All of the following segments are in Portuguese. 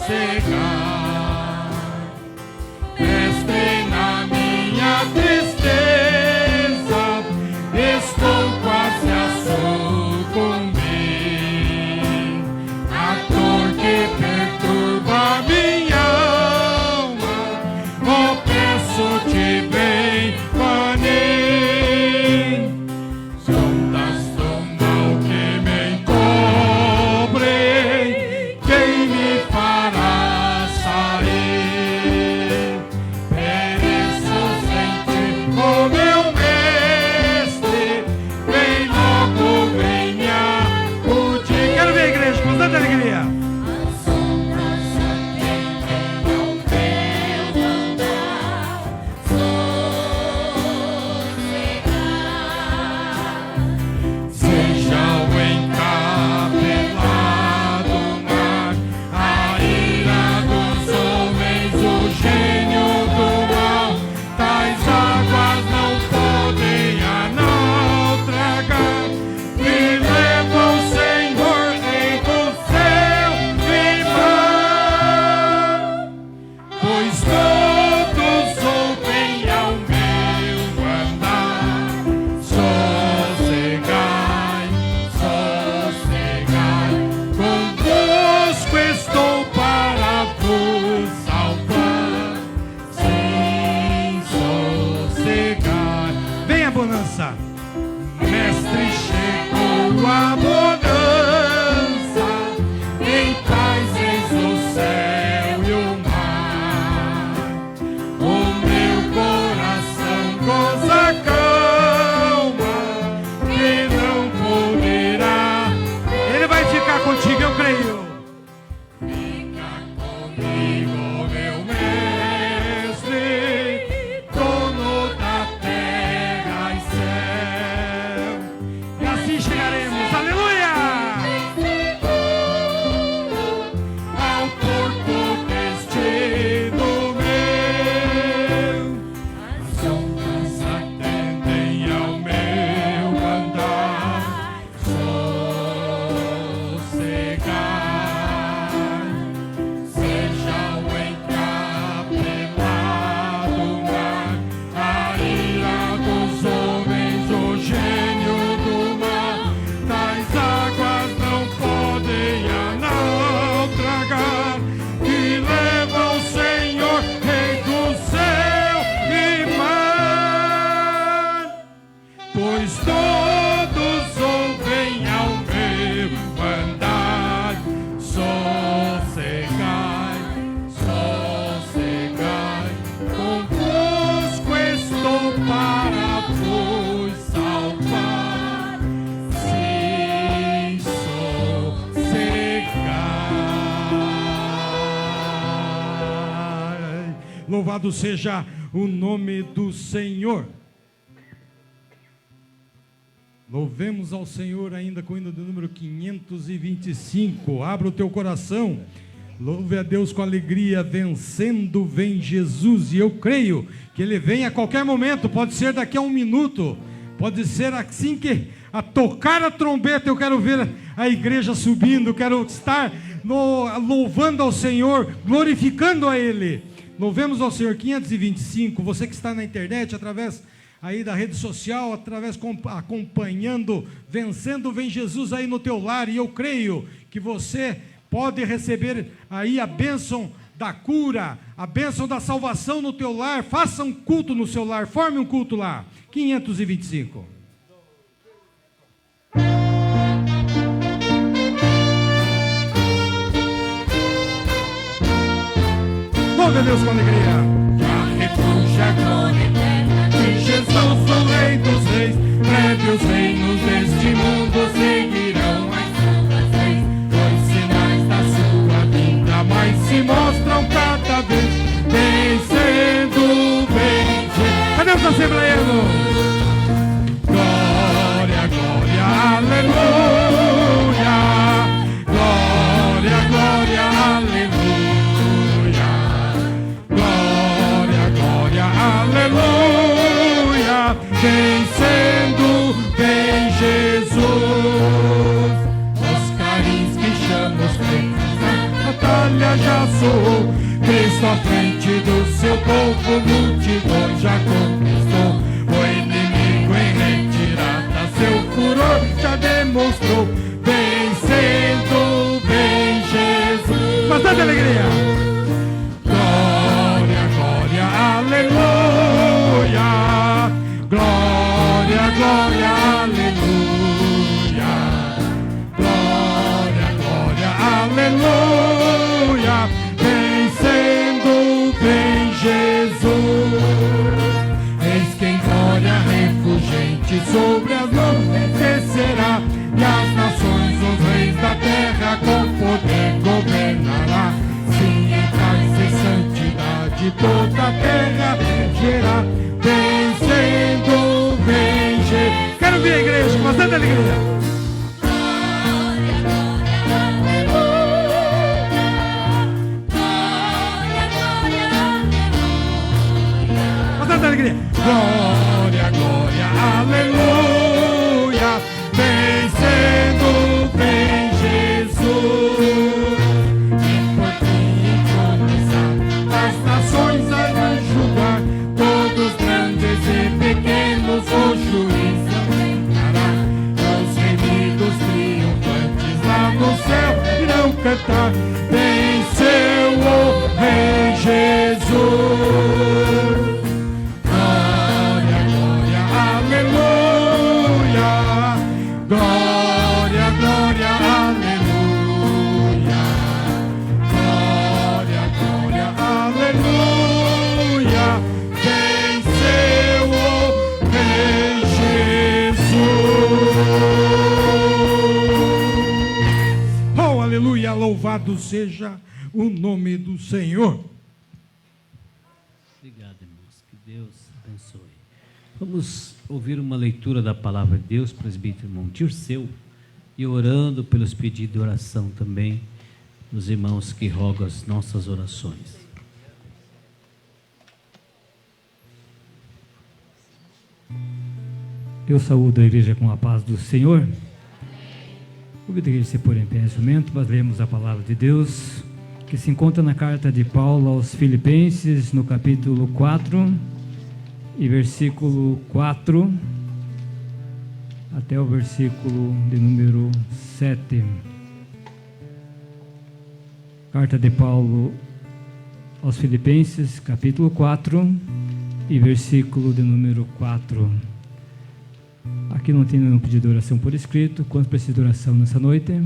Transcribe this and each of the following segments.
sossegar. Mestre, na minha tristeza, estou quase a sucumbir. A dor que perturba minha alma, oh, peço-te, vem banir. Ondas do mal que me encobrem, quem me fará sair? Pereço sem ti, oh meu mestre, vem logo, venha acudir. Quero ver a igreja com tanta alegria. As ondas atendem ao meu andar, sossegar. Seja o encapelado mar, a ira dos homens, o gênio do mal, tais águas não podem a naufragar. Me leva o Senhor em do céu e mar, pois todos ouvem ao meu andar. Sossegai, sossegai, convosco estou para vos salvar. Sim, sossegai. Vem a bonança, mestre, chegou a bonança, em paz eis o céu e o mar. O meu coração goza calma, que não poderá. Ele vai ficar contigo, eu creio. Fica comigo, meu mestre, dono da terra e céu. E assim chegaremos, aleluia! Ao porto destino meu. As ondas atendem ao meu andar. Sossegar. Seja o encapelado mar, a ira dos homens, o gênio do mal, tais águas não podem a naufragar. Que leva o Senhor, Rei do céu e mar, pois todos ouvem ao meu andar. Sossegai, sossegai, convosco estou para vos salvar. Sim, sossegai. Louvado seja o nome do Senhor. Louvemos ao Senhor ainda com o hino do número 525. Abra o teu coração. Louve a Deus com alegria. Vencendo vem Jesus. E eu creio que Ele vem a qualquer momento. Pode ser daqui a um minuto. Pode ser assim que a tocar a trombeta. Eu quero ver a igreja subindo. Quero estar louvando ao Senhor, glorificando a Ele. Louvemos ao Senhor. 525. Você que está na internet, através aí da rede social, através acompanhando, vencendo vem Jesus aí no teu lar, e eu creio que você pode receber aí a bênção da cura, a bênção da salvação no teu lar. Faça um culto no seu lar, forme um culto lá. 525. Louve a Deus com alegria. Já refúgio a glória eterna de Jesus, o Rei dos Reis. Breve os reinos deste mundo seguirão as suas leis. Os sinais da sua vinda mais se mostram cada vez. Vencendo, vence. Cadê os assembleianos? Glória, glória, aleluia. Glória, glória, aleluia. Glória, glória, aleluia. Vencendo, vencendo. já soou. Cristo à frente do seu povo, multidões já conquistou. O inimigo em retirada, seu furor já demonstrou. Vencendo, vem Jesus. Bastante alegria. Glória, glória, aleluia. Glória, glória, aleluia. Glória, glória, aleluia. Vencendo, vem Jesus. Eis que em glória refulgente sobre as nuvens descerá, e as nações, os reis da terra com poder governará. Sim, em paz e santidade toda a terra gerá. Vencendo, vem Jesus. Quero ver a igreja com bastante alegria. Glória, glória, aleluia. Glória, glória, aleluia. Bastante alegria. Glória, glória, aleluia. Vencendo, vem Jesus. E por fim entronizar, as nações a julgar, todos grandes e pequenos, o juiz enfrentará. Os remidos triunfantes lá no céu irão cantar. Venceu o Rei Jesus. Glória, glória, aleluia. Glória, glória, aleluia. Glória, glória, aleluia. Venceu o Rei Jesus. Oh, aleluia, louvado seja o nome do Senhor. Obrigado, irmãos. Que Deus abençoe. Vamos ouvir uma leitura da palavra de Deus, presbítero irmão Dirceu, e orando pelos pedidos de oração também dos irmãos que rogam as nossas orações. Eu saúdo a igreja com a paz do Senhor. Convido a igreja a se pôr em pé nesse momento. Nós lemos a palavra de Deus, que se encontra na carta de Paulo aos Filipenses, no capítulo 4, e versículo 4, até o versículo de número 7. Carta de Paulo aos Filipenses, capítulo 4, e versículo de número 4. Aqui não tem nenhum pedido de oração por escrito. Quanto precisa de oração nessa noite,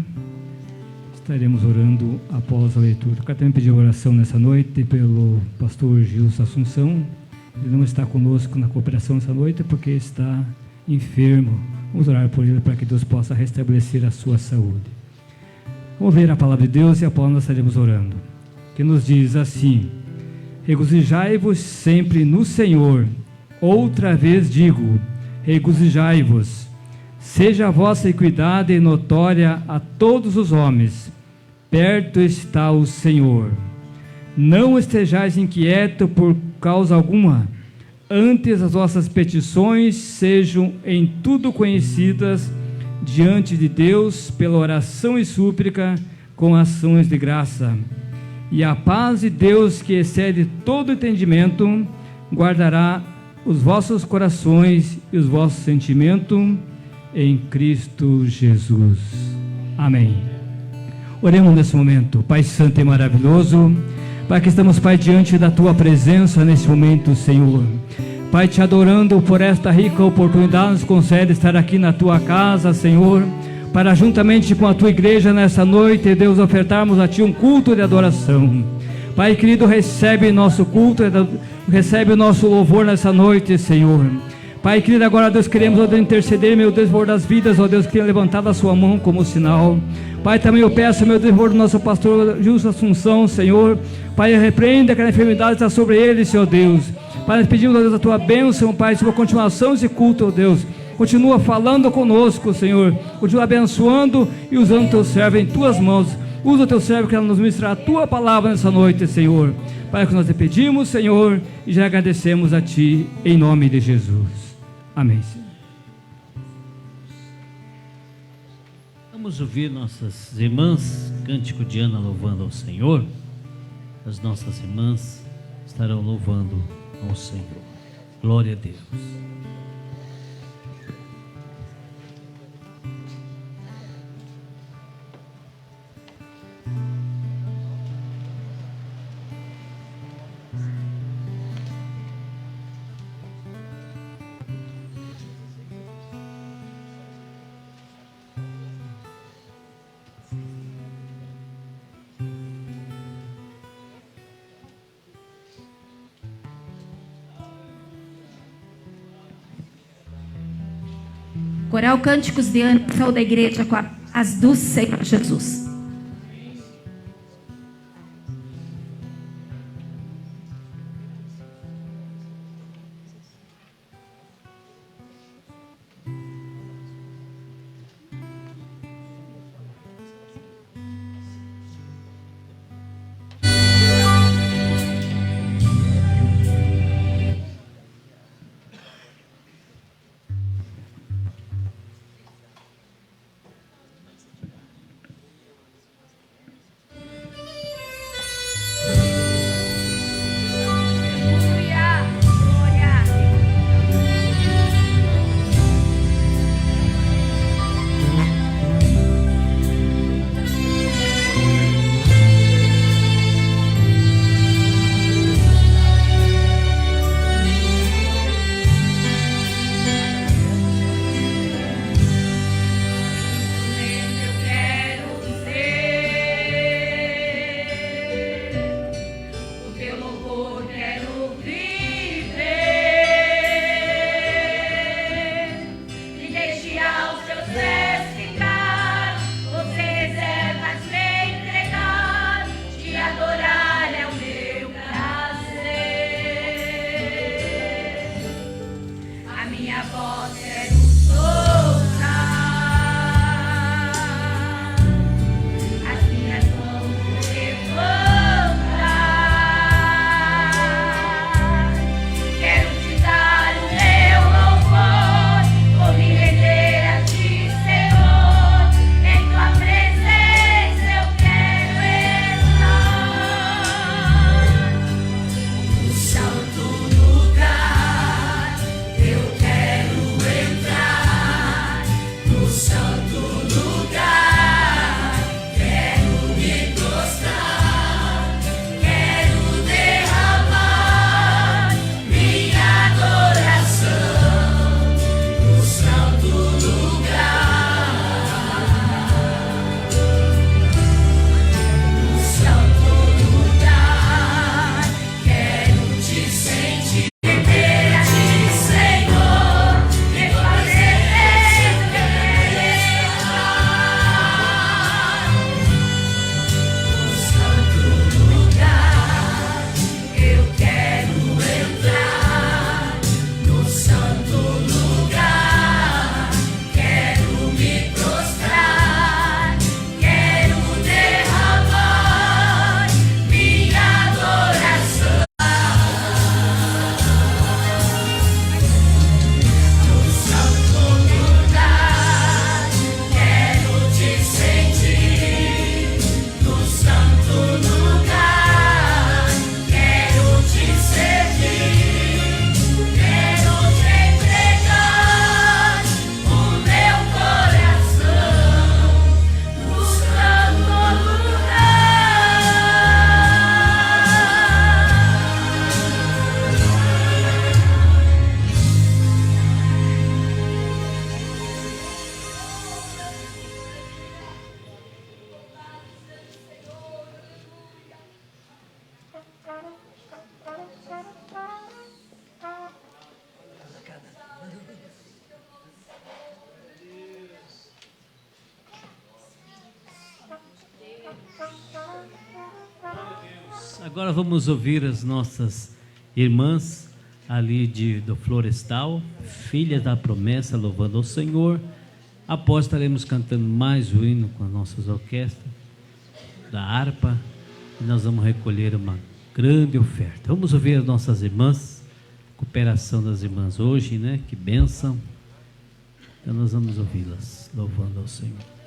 estaremos orando após a leitura. Eu quero também pedir oração nessa noite pelo pastor Gilson Assunção. Ele não está conosco na cooperação nessa noite porque está enfermo. Vamos orar por ele para que Deus possa restabelecer a sua saúde. Vamos ler a palavra de Deus e após nós estaremos orando. Que nos diz assim: regozijai-vos sempre no Senhor. Outra vez digo, regozijai-vos. Seja a vossa equidade notória a todos os homens. Perto está o Senhor. Não estejais inquietos por causa alguma. Antes as vossas petições sejam em tudo conhecidas diante de Deus pela oração e súplica com ações de graça. E a paz de Deus, que excede todo entendimento, guardará os vossos corações e os vossos sentimentos em Cristo Jesus. Amém. Oremos nesse momento. Pai santo e maravilhoso, Pai, que estamos, Pai, diante da Tua presença nesse momento, Senhor. Pai, te adorando por esta rica oportunidade, nos concede estar aqui na Tua casa, Senhor, para juntamente com a Tua igreja nessa noite, Deus, ofertarmos a Ti um culto de adoração. Pai querido, recebe nosso culto, recebe o nosso louvor nessa noite, Senhor. Pai querido, agora, Deus, queremos, ó Deus, interceder, meu Deus, por das vidas, ó Deus, que tem levantado a sua mão como sinal. Pai, também eu peço, meu Deus, por nosso pastor Gilson Assunção, Senhor. Pai, repreenda que a enfermidade está sobre ele, Senhor Deus. Pai, nós pedimos, ó Deus, a Tua bênção, Pai, sobre a continuação desse culto, ó Deus. Continua falando conosco, Senhor. Continua abençoando e usando o Teu servo em Tuas mãos. Usa o Teu servo que nos ministrar a Tua palavra nessa noite, Senhor. Pai, que nós te pedimos, Senhor, e já agradecemos a Ti, em nome de Jesus. Amém, Senhor. Vamos ouvir nossas irmãs, cântico de Ana louvando ao Senhor. as nossas irmãs estarão louvando ao Senhor. Glória a Deus. Coral Cânticos de Anjo da Igreja com as do Senhor Jesus. Agora vamos ouvir as nossas irmãs ali do Florestal, filhas da promessa, louvando ao Senhor. Após estaremos cantando mais o hino com as nossas orquestras da harpa e nós vamos recolher uma grande oferta. Vamos ouvir as nossas irmãs, cooperação das irmãs hoje, né? Que bênção. Então nós vamos ouvi-las louvando ao Senhor.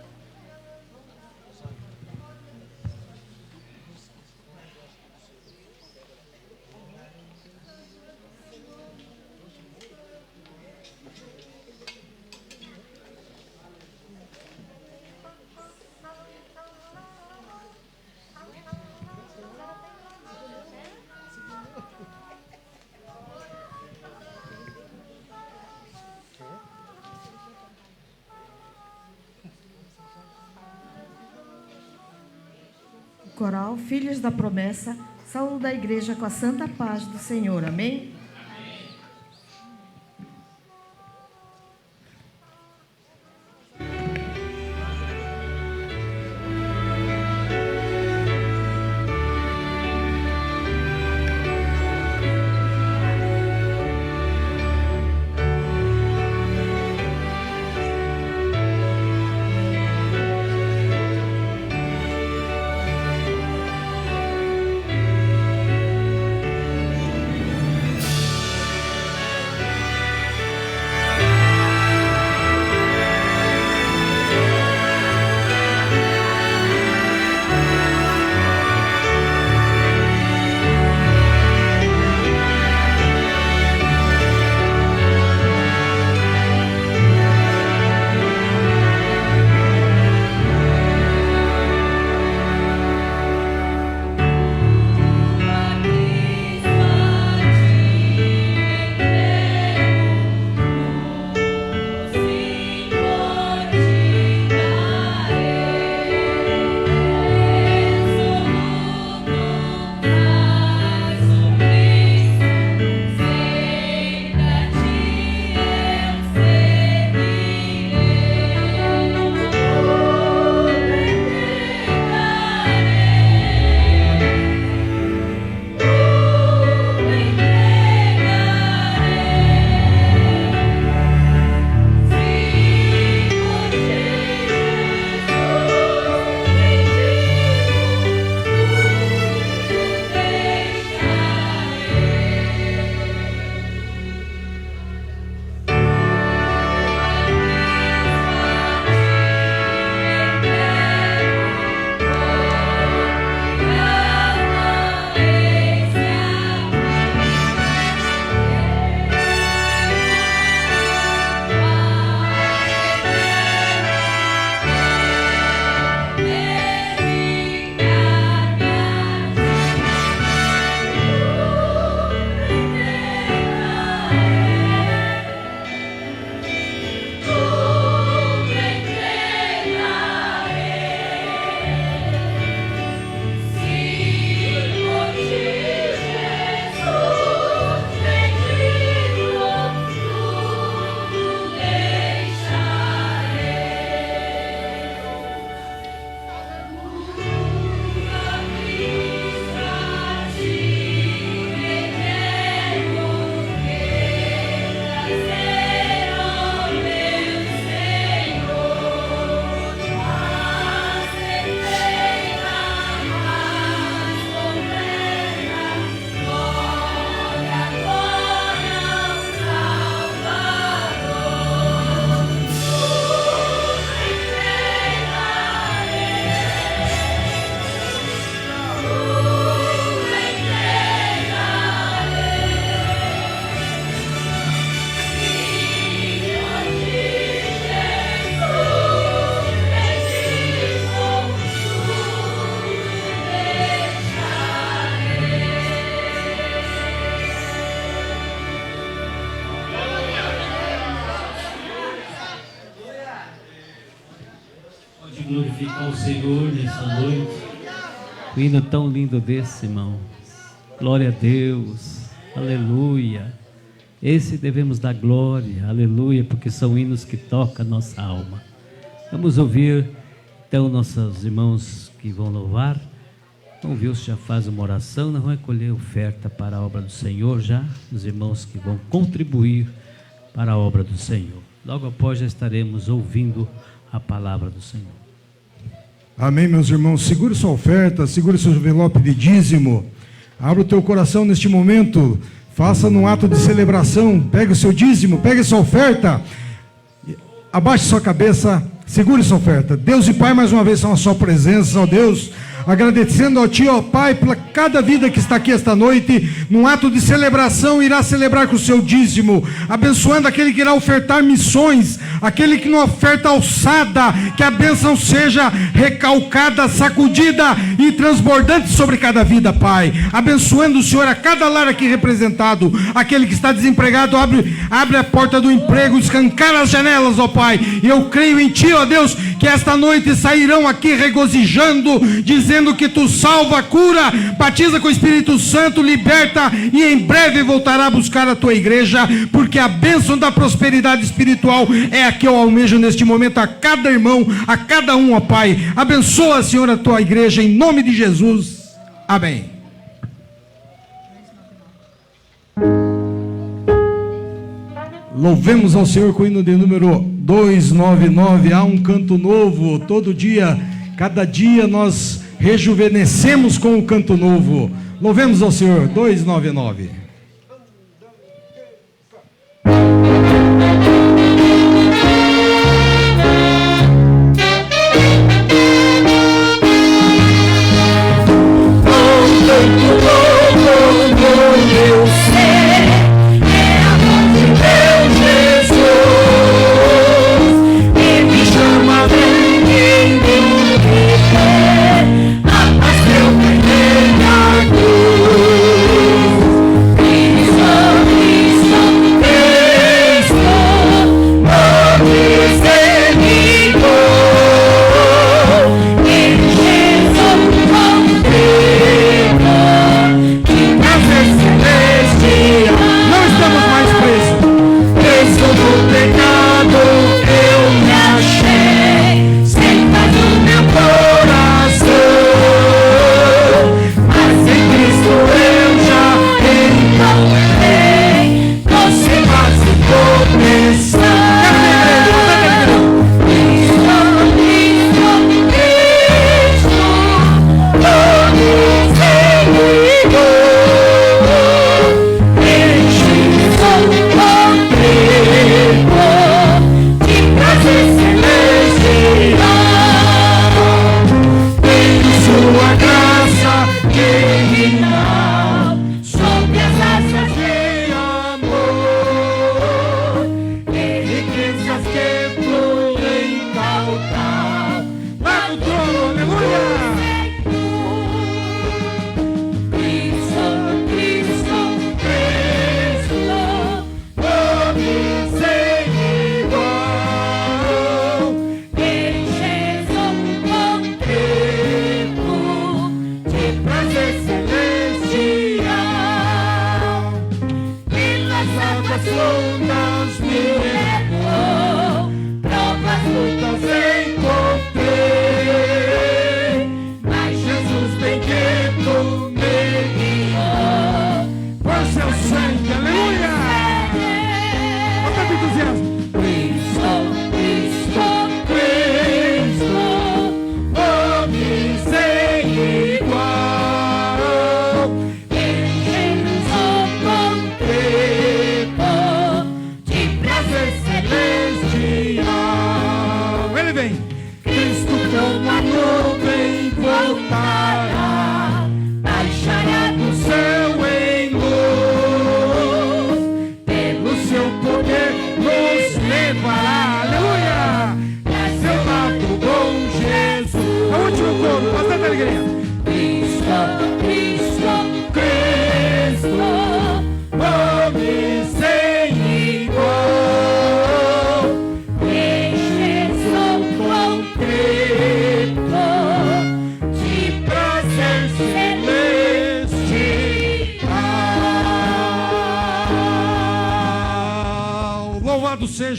coral, filhos da promessa, saúde a igreja com a santa paz do Senhor. Amém? Glorificar o Senhor nessa noite. Um hino tão lindo desse, irmão. Glória a Deus. Aleluia. Esse devemos dar glória. Aleluia, porque são hinos que tocam a nossa alma. Vamos ouvir, então, nossos irmãos que vão louvar. Vamos ver se já faz uma oração. Nós vamos recolher oferta para a obra do Senhor já. Os irmãos que vão contribuir para a obra do Senhor. Logo após já estaremos ouvindo a palavra do Senhor. Amém, meus irmãos. Segure sua oferta, segure seu envelope de dízimo. Abra o teu coração neste momento. Faça num ato de celebração. Pegue o seu dízimo, pegue sua oferta. Abaixe sua cabeça, segure sua oferta. Deus e Pai, mais uma vez são a sua presença, ó Deus. Agradecendo ao Ti, ó Pai, pela cada vida que está aqui esta noite, num ato de celebração, irá celebrar com o seu dízimo, abençoando aquele que irá ofertar missões, aquele que não oferta alçada, que a bênção seja recalcada, sacudida e transbordante sobre cada vida, Pai. Abençoando o Senhor a cada lar aqui representado, aquele que está desempregado, abre a porta do emprego, escancara as janelas, ó Pai, e eu creio em Ti, ó Deus, que esta noite sairão aqui regozijando, dizendo que tu salva, cura, batiza com o Espírito Santo, liberta e em breve voltará a buscar a tua igreja, porque a bênção da prosperidade espiritual é a que eu almejo neste momento a cada irmão, a cada um, ó Pai. Abençoa, Senhor, a tua igreja em nome de Jesus. Amém. Louvemos ao Senhor com o hino de número 299. Há um canto novo todo dia, cada dia nós rejuvenescemos com o canto novo. Louvemos ao Senhor. 299.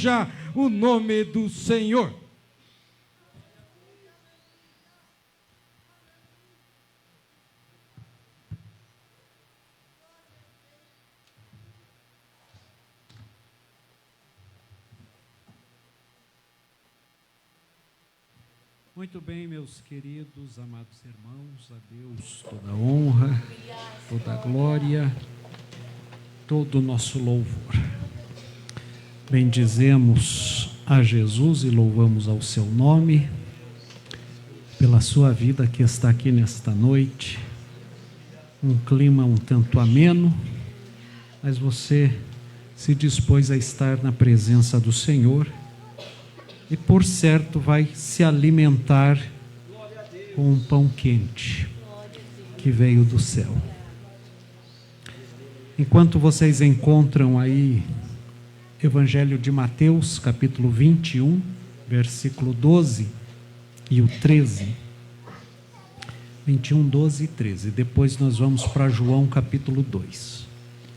Seja o nome do Senhor. Muito bem, meus queridos, amados irmãos, a Deus toda a honra, toda a glória, todo o nosso louvor. Bendizemos a Jesus e louvamos ao seu nome, pela sua vida que está aqui nesta noite. Um clima um tanto ameno, mas você se dispôs a estar na presença do Senhor e, por certo, vai se alimentar com um pão quente que veio do céu. Enquanto vocês encontram aí Evangelho de Mateus, capítulo 21, versículo 12 e o 13. 21, 12 e 13. Depois nós vamos para João capítulo 2.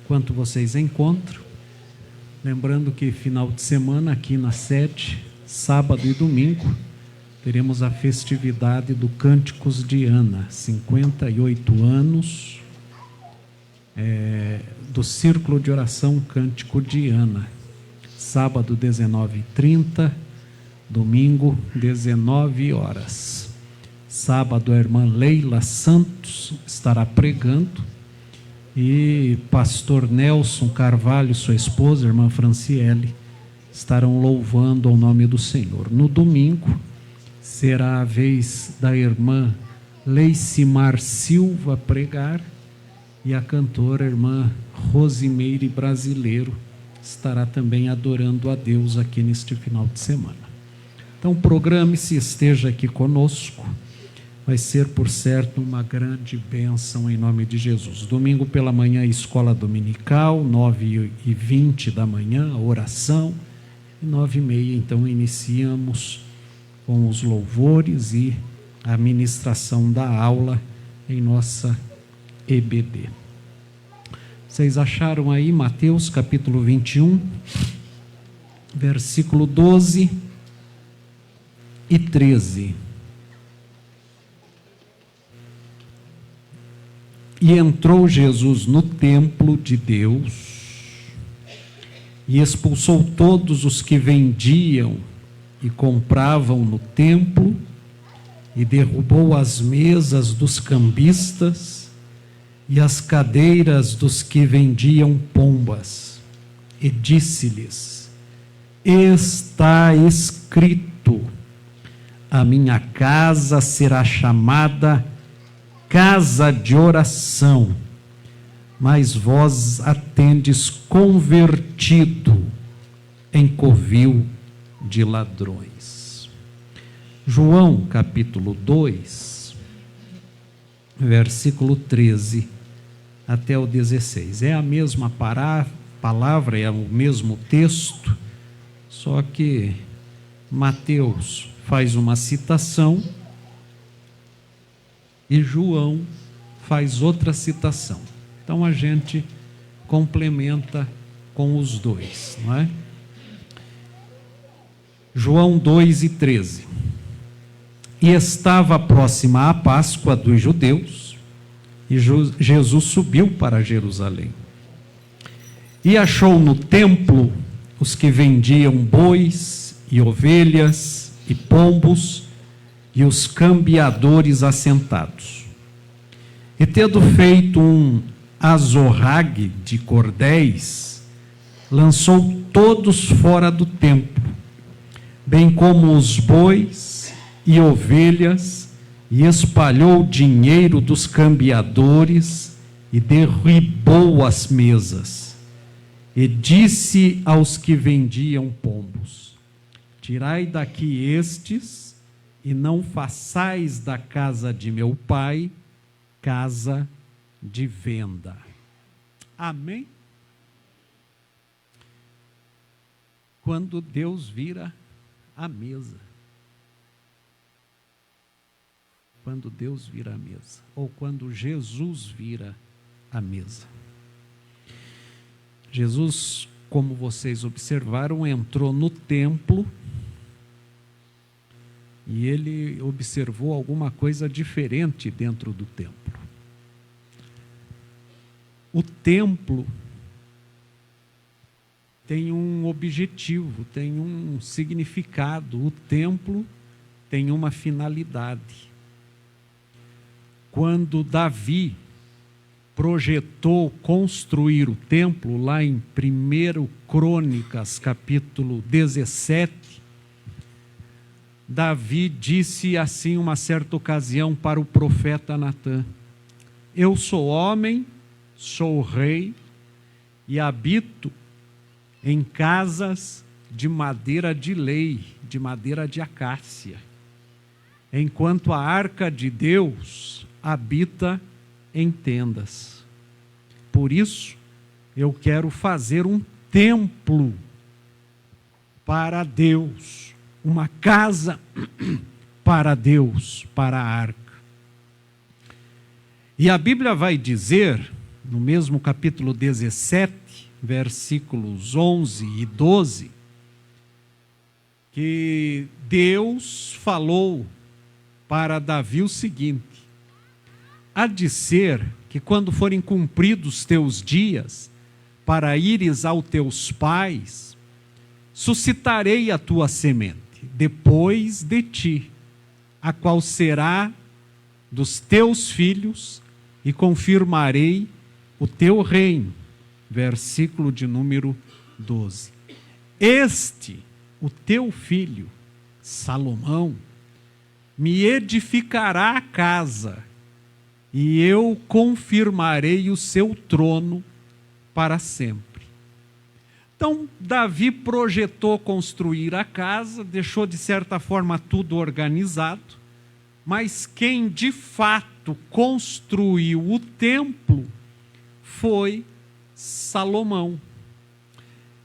Enquanto vocês encontram, lembrando que final de semana aqui na sede, sábado e domingo, teremos a festividade do Cânticos de Ana, 58 anos do Círculo de Oração Cântico de Ana. Sábado, 19h30, domingo, 19 horas. Sábado, a irmã Leila Santos estará pregando e pastor Nelson Carvalho, sua esposa, irmã Franciele, estarão louvando ao nome do Senhor. No domingo, será a vez da irmã Leicimar Silva pregar e a cantora irmã Rosimeire Brasileiro estará também adorando a Deus aqui neste final de semana. Então programe-se, esteja aqui conosco, vai ser por certo uma grande bênção em nome de Jesus. Domingo pela manhã, escola dominical, 9h20 da manhã, a oração, e 9h30 então iniciamos com os louvores e a ministração da aula em nossa EBD. Vocês acharam aí Mateus capítulo 21, versículo 12 e 13. E entrou Jesus no templo de Deus e expulsou todos os que vendiam e compravam no templo e derrubou as mesas dos cambistas e as cadeiras dos que vendiam pombas, e disse-lhes: está escrito, a minha casa será chamada casa de oração, mas vós a tendes convertido em covil de ladrões. João capítulo 2, versículo 13 até o 16. É a mesma palavra, é o mesmo texto, só que Mateus faz uma citação e João faz outra citação. Então a gente complementa com os dois, não é? João 2 e 13. E estava próxima a Páscoa dos judeus, e Jesus subiu para Jerusalém. E achou no templo os que vendiam bois e ovelhas e pombos, e os cambiadores assentados. E tendo feito um azorrague de cordéis, lançou todos fora do templo, bem como os bois e ovelhas, e espalhou o dinheiro dos cambiadores e derribou as mesas. E disse aos que vendiam pombos: tirai daqui estes, e não façais da casa de meu pai casa de venda. Amém? Quando Deus vira a mesa. Quando Deus vira a mesa, ou quando Jesus vira a mesa. Jesus, como vocês observaram, entrou no templo e ele observou alguma coisa diferente dentro do templo. O templo tem um objetivo, tem um significado, o templo tem uma finalidade. Quando Davi projetou construir o templo, lá em 1 Crônicas, capítulo 17, Davi disse assim uma certa ocasião para o profeta Natã: eu sou homem, sou rei e habito em casas de madeira de lei, de madeira de acácia, enquanto a arca de Deus habita em tendas. Por isso, eu quero fazer um templo para Deus, uma casa para Deus, para a arca. E a Bíblia vai dizer, no mesmo capítulo 17, versículos 11 e 12, que Deus falou para Davi o seguinte: há de ser que quando forem cumpridos teus dias, para ires aos teus pais, suscitarei a tua semente, depois de ti, a qual será dos teus filhos, e confirmarei o teu reino. Versículo de número 12. Este, o teu filho, Salomão, me edificará a casa, e eu confirmarei o seu trono para sempre. Então, Davi projetou construir a casa, deixou de certa forma tudo organizado, mas quem de fato construiu o templo foi Salomão.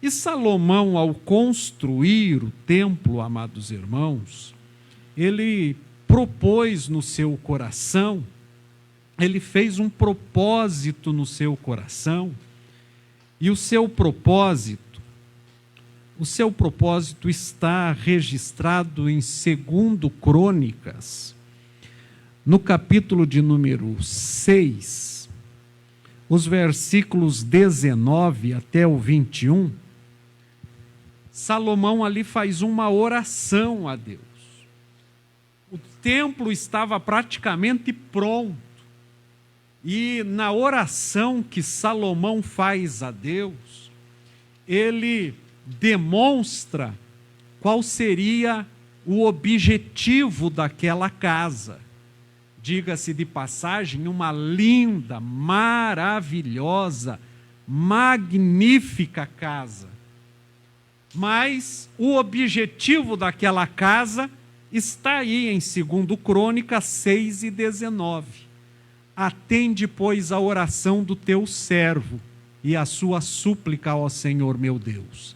E Salomão, ao construir o templo, amados irmãos, ele propôs no seu coração, ele fez um propósito no seu coração, e o seu propósito está registrado em 2 Crônicas, no capítulo de número 6, os versículos 19 até o 21, Salomão ali faz uma oração a Deus. O templo estava praticamente pronto. E na oração que Salomão faz a Deus, ele demonstra qual seria o objetivo daquela casa. Diga-se de passagem, uma linda, maravilhosa, magnífica casa. Mas o objetivo daquela casa está aí em 2 Crônicas 6 e 19. Atende, pois, a oração do teu servo e a sua súplica, ó Senhor meu Deus,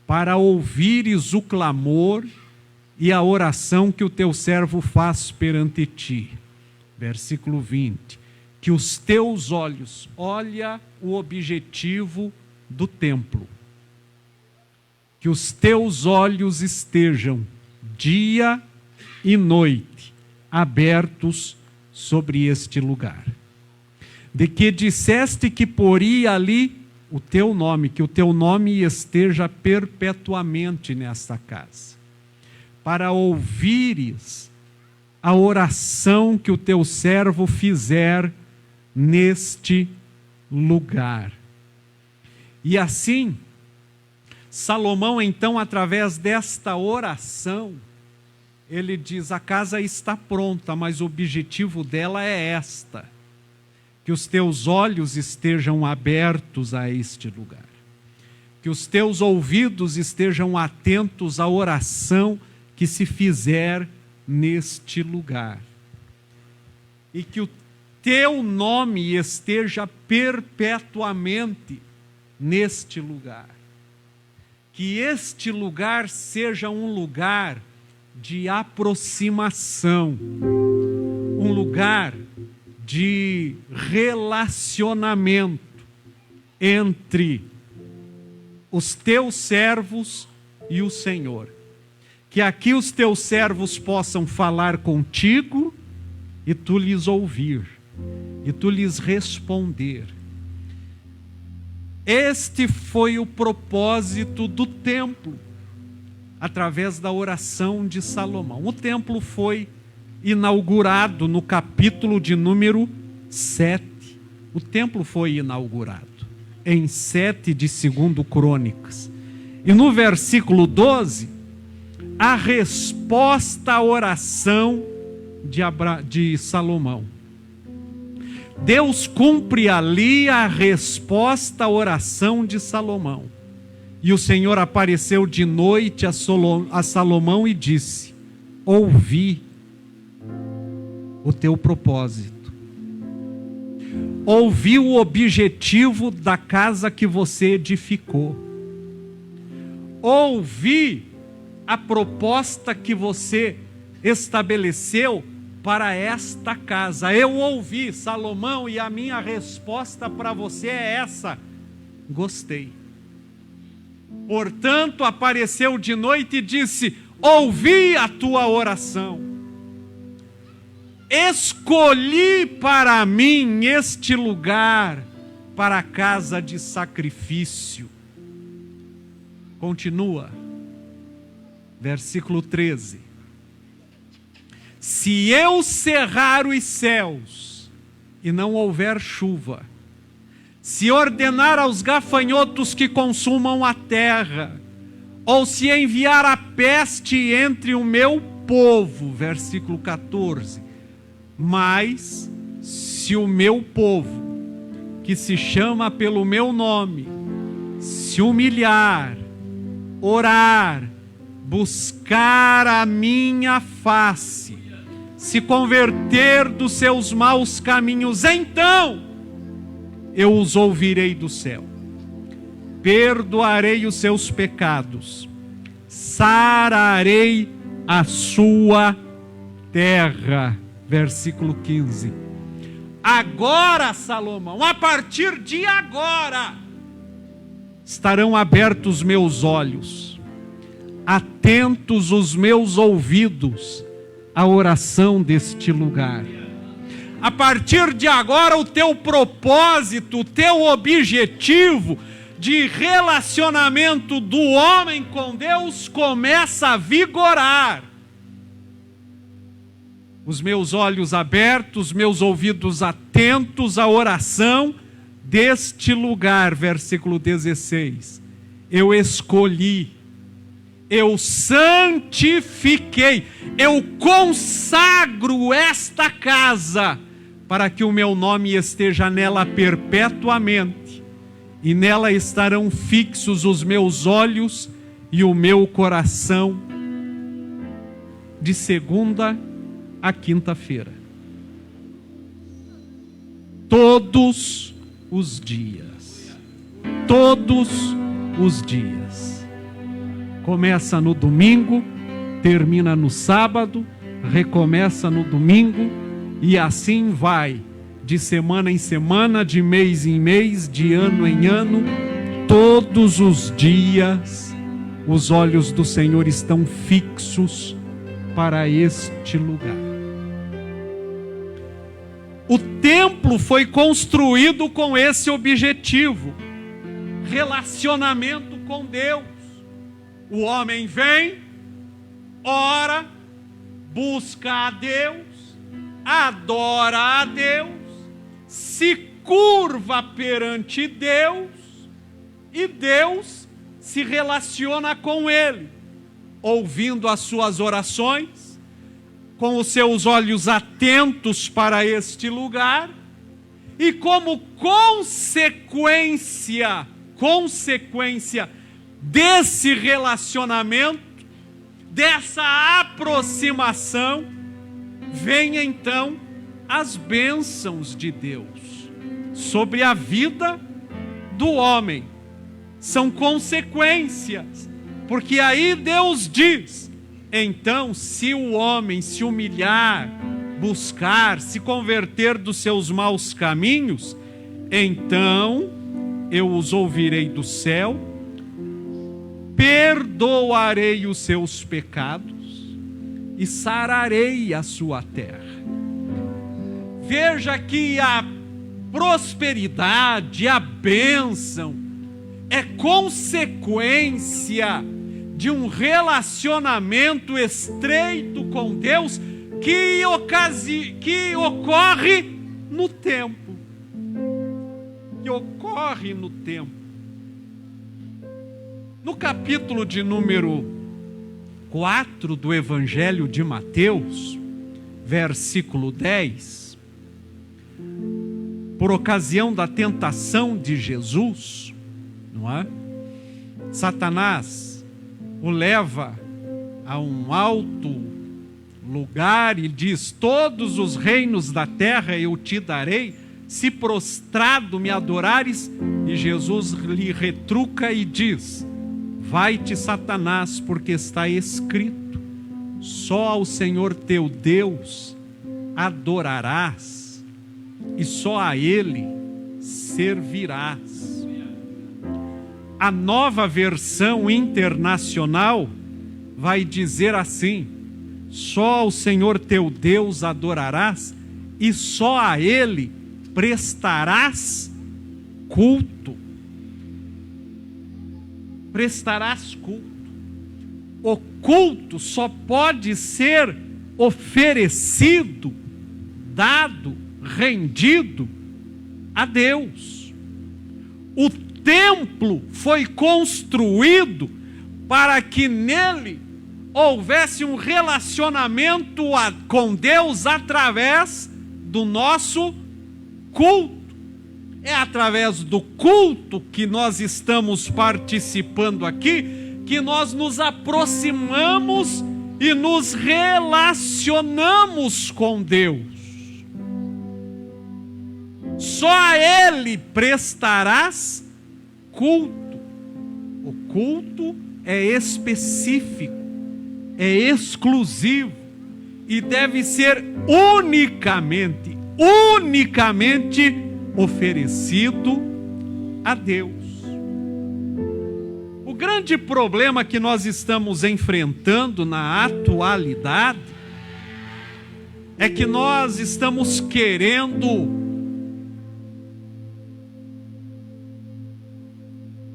para ouvires o clamor e a oração que o teu servo faz perante ti. Versículo 20. Que os teus olhos, olha o objetivo do templo, que os teus olhos estejam dia e noite abertos sobre este lugar. De que disseste que poria ali o teu nome, que o teu nome esteja perpetuamente nesta casa, para ouvires a oração que o teu servo fizer neste lugar. E assim, Salomão, então, através desta oração, ele diz: a casa está pronta, mas o objetivo dela é esta: que os teus olhos estejam abertos a este lugar, que os teus ouvidos estejam atentos à oração que se fizer neste lugar, e que o teu nome esteja perpetuamente neste lugar, que este lugar seja um lugar de aproximação, um lugar de relacionamento entre os teus servos e o Senhor. Que aqui os teus servos possam falar contigo e tu lhes ouvir, e tu lhes responder. Este foi o propósito do templo, através da oração de Salomão. O templo foi inaugurado no capítulo de número 7. O templo foi inaugurado em 7 de 2 Crônicas. E no versículo 12, a resposta à oração de Salomão. Deus cumpre ali a resposta à oração de Salomão. E o Senhor apareceu de noite a Salomão e disse: ouvi o teu propósito, ouvi o objetivo da casa que você edificou, ouvi a proposta que você estabeleceu para esta casa. Eu ouvi, Salomão, e a minha resposta para você é essa: gostei. Portanto, apareceu de noite e disse: ouvi a tua oração. Escolhi para mim este lugar para a casa de sacrifício. Continua, versículo 13. Se eu cerrar os céus e não houver chuva, se ordenar aos gafanhotos que consumam a terra, ou se enviar a peste entre o meu povo, versículo 14, mas se o meu povo, que se chama pelo meu nome, se humilhar, orar, buscar a minha face, se converter dos seus maus caminhos, então eu os ouvirei do céu, perdoarei os seus pecados, sararei a sua terra. Versículo 15. Agora, Salomão, a partir de agora, estarão abertos meus olhos, atentos os meus ouvidos à oração deste lugar. A partir de agora, o teu propósito, o teu objetivo de relacionamento do homem com Deus começa a vigorar. Os meus olhos abertos, meus ouvidos atentos à oração deste lugar, versículo 16. Eu escolhi, eu santifiquei, eu consagro esta casa para que o meu nome esteja nela perpetuamente, e nela estarão fixos os meus olhos e o meu coração, de segunda a quinta-feira, todos os dias, todos os dias. Começa no domingo, termina no sábado, recomeça no domingo, e assim vai, de semana em semana, de mês em mês, de ano em ano. Todos os dias os olhos do Senhor estão fixos para este lugar. O templo foi construído com esse objetivo: relacionamento com Deus. O homem vem, ora, busca a Deus, adora a Deus, se curva perante Deus, e Deus se relaciona com ele, ouvindo as suas orações, com os seus olhos atentos para este lugar, e como consequência desse relacionamento, dessa aproximação, vem então as bênçãos de Deus sobre a vida do homem. São consequências, porque aí Deus diz: então, se o homem se humilhar, buscar, se converter dos seus maus caminhos, então eu os ouvirei do céu, perdoarei os seus pecados e sararei a sua terra. Veja que a prosperidade, a bênção, é consequência de um relacionamento estreito com Deus que ocorre no tempo. No capítulo de número 4 do Evangelho de Mateus, versículo 10, por ocasião da tentação de Jesus, não é? Satanás o leva a um alto lugar e diz: todos os reinos da terra eu te darei, se prostrado me adorares. E Jesus lhe retruca e diz: vai-te, Satanás, porque está escrito: só ao Senhor teu Deus adorarás e só a Ele servirás. A Nova Versão Internacional vai dizer assim: só ao Senhor teu Deus adorarás e só a Ele prestarás culto. Prestarás culto. O culto só pode ser oferecido, dado, rendido a Deus. O templo foi construído para que nele houvesse um relacionamento com Deus através do nosso culto. É através do culto que nós estamos participando aqui que nós nos aproximamos e nos relacionamos com Deus. Só a Ele prestarás culto. O culto é específico, é exclusivo e deve ser unicamente oferecido a Deus. O grande problema que nós estamos enfrentando na atualidade é que nós estamos querendo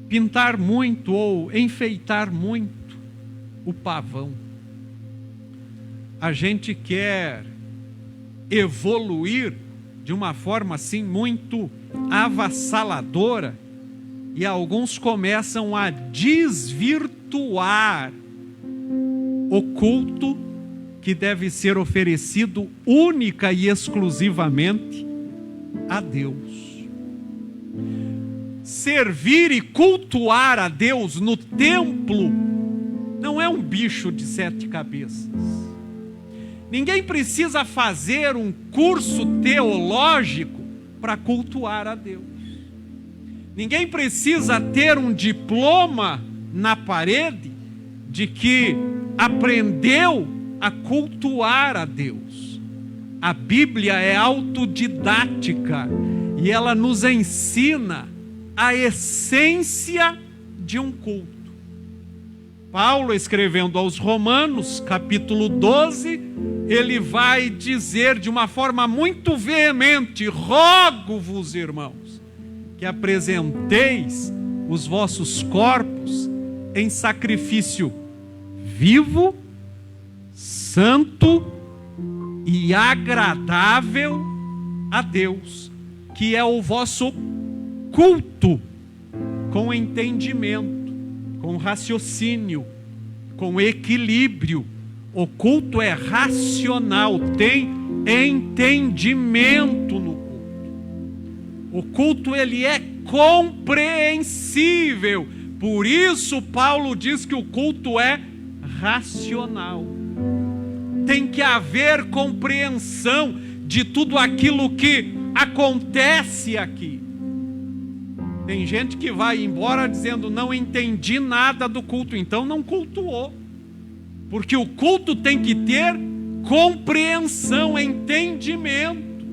pintar muito ou enfeitar muito o pavão. A gente quer evoluir de uma forma assim muito avassaladora e alguns começam a desvirtuar o culto que deve ser oferecido única e exclusivamente a Deus. Servir e cultuar a Deus no templo não é um bicho de 7 cabeças. Ninguém precisa fazer um curso teológico para cultuar a Deus. Ninguém precisa ter um diploma na parede de que aprendeu a cultuar a Deus. A Bíblia é autodidática e ela nos ensina a essência de um culto. Paulo, escrevendo aos Romanos, capítulo 12, ele vai dizer de uma forma muito veemente: rogo-vos, irmãos, que apresenteis os vossos corpos em sacrifício vivo, santo e agradável a Deus, que é o vosso culto, com entendimento, com raciocínio, com equilíbrio. O culto é racional, tem entendimento no culto. O culto ele é compreensível. Por isso Paulo diz que o culto é racional. Tem que haver compreensão de tudo aquilo que acontece aqui. Tem gente que vai embora dizendo: não entendi nada do culto, então não cultuou. Porque o culto tem que ter compreensão, entendimento,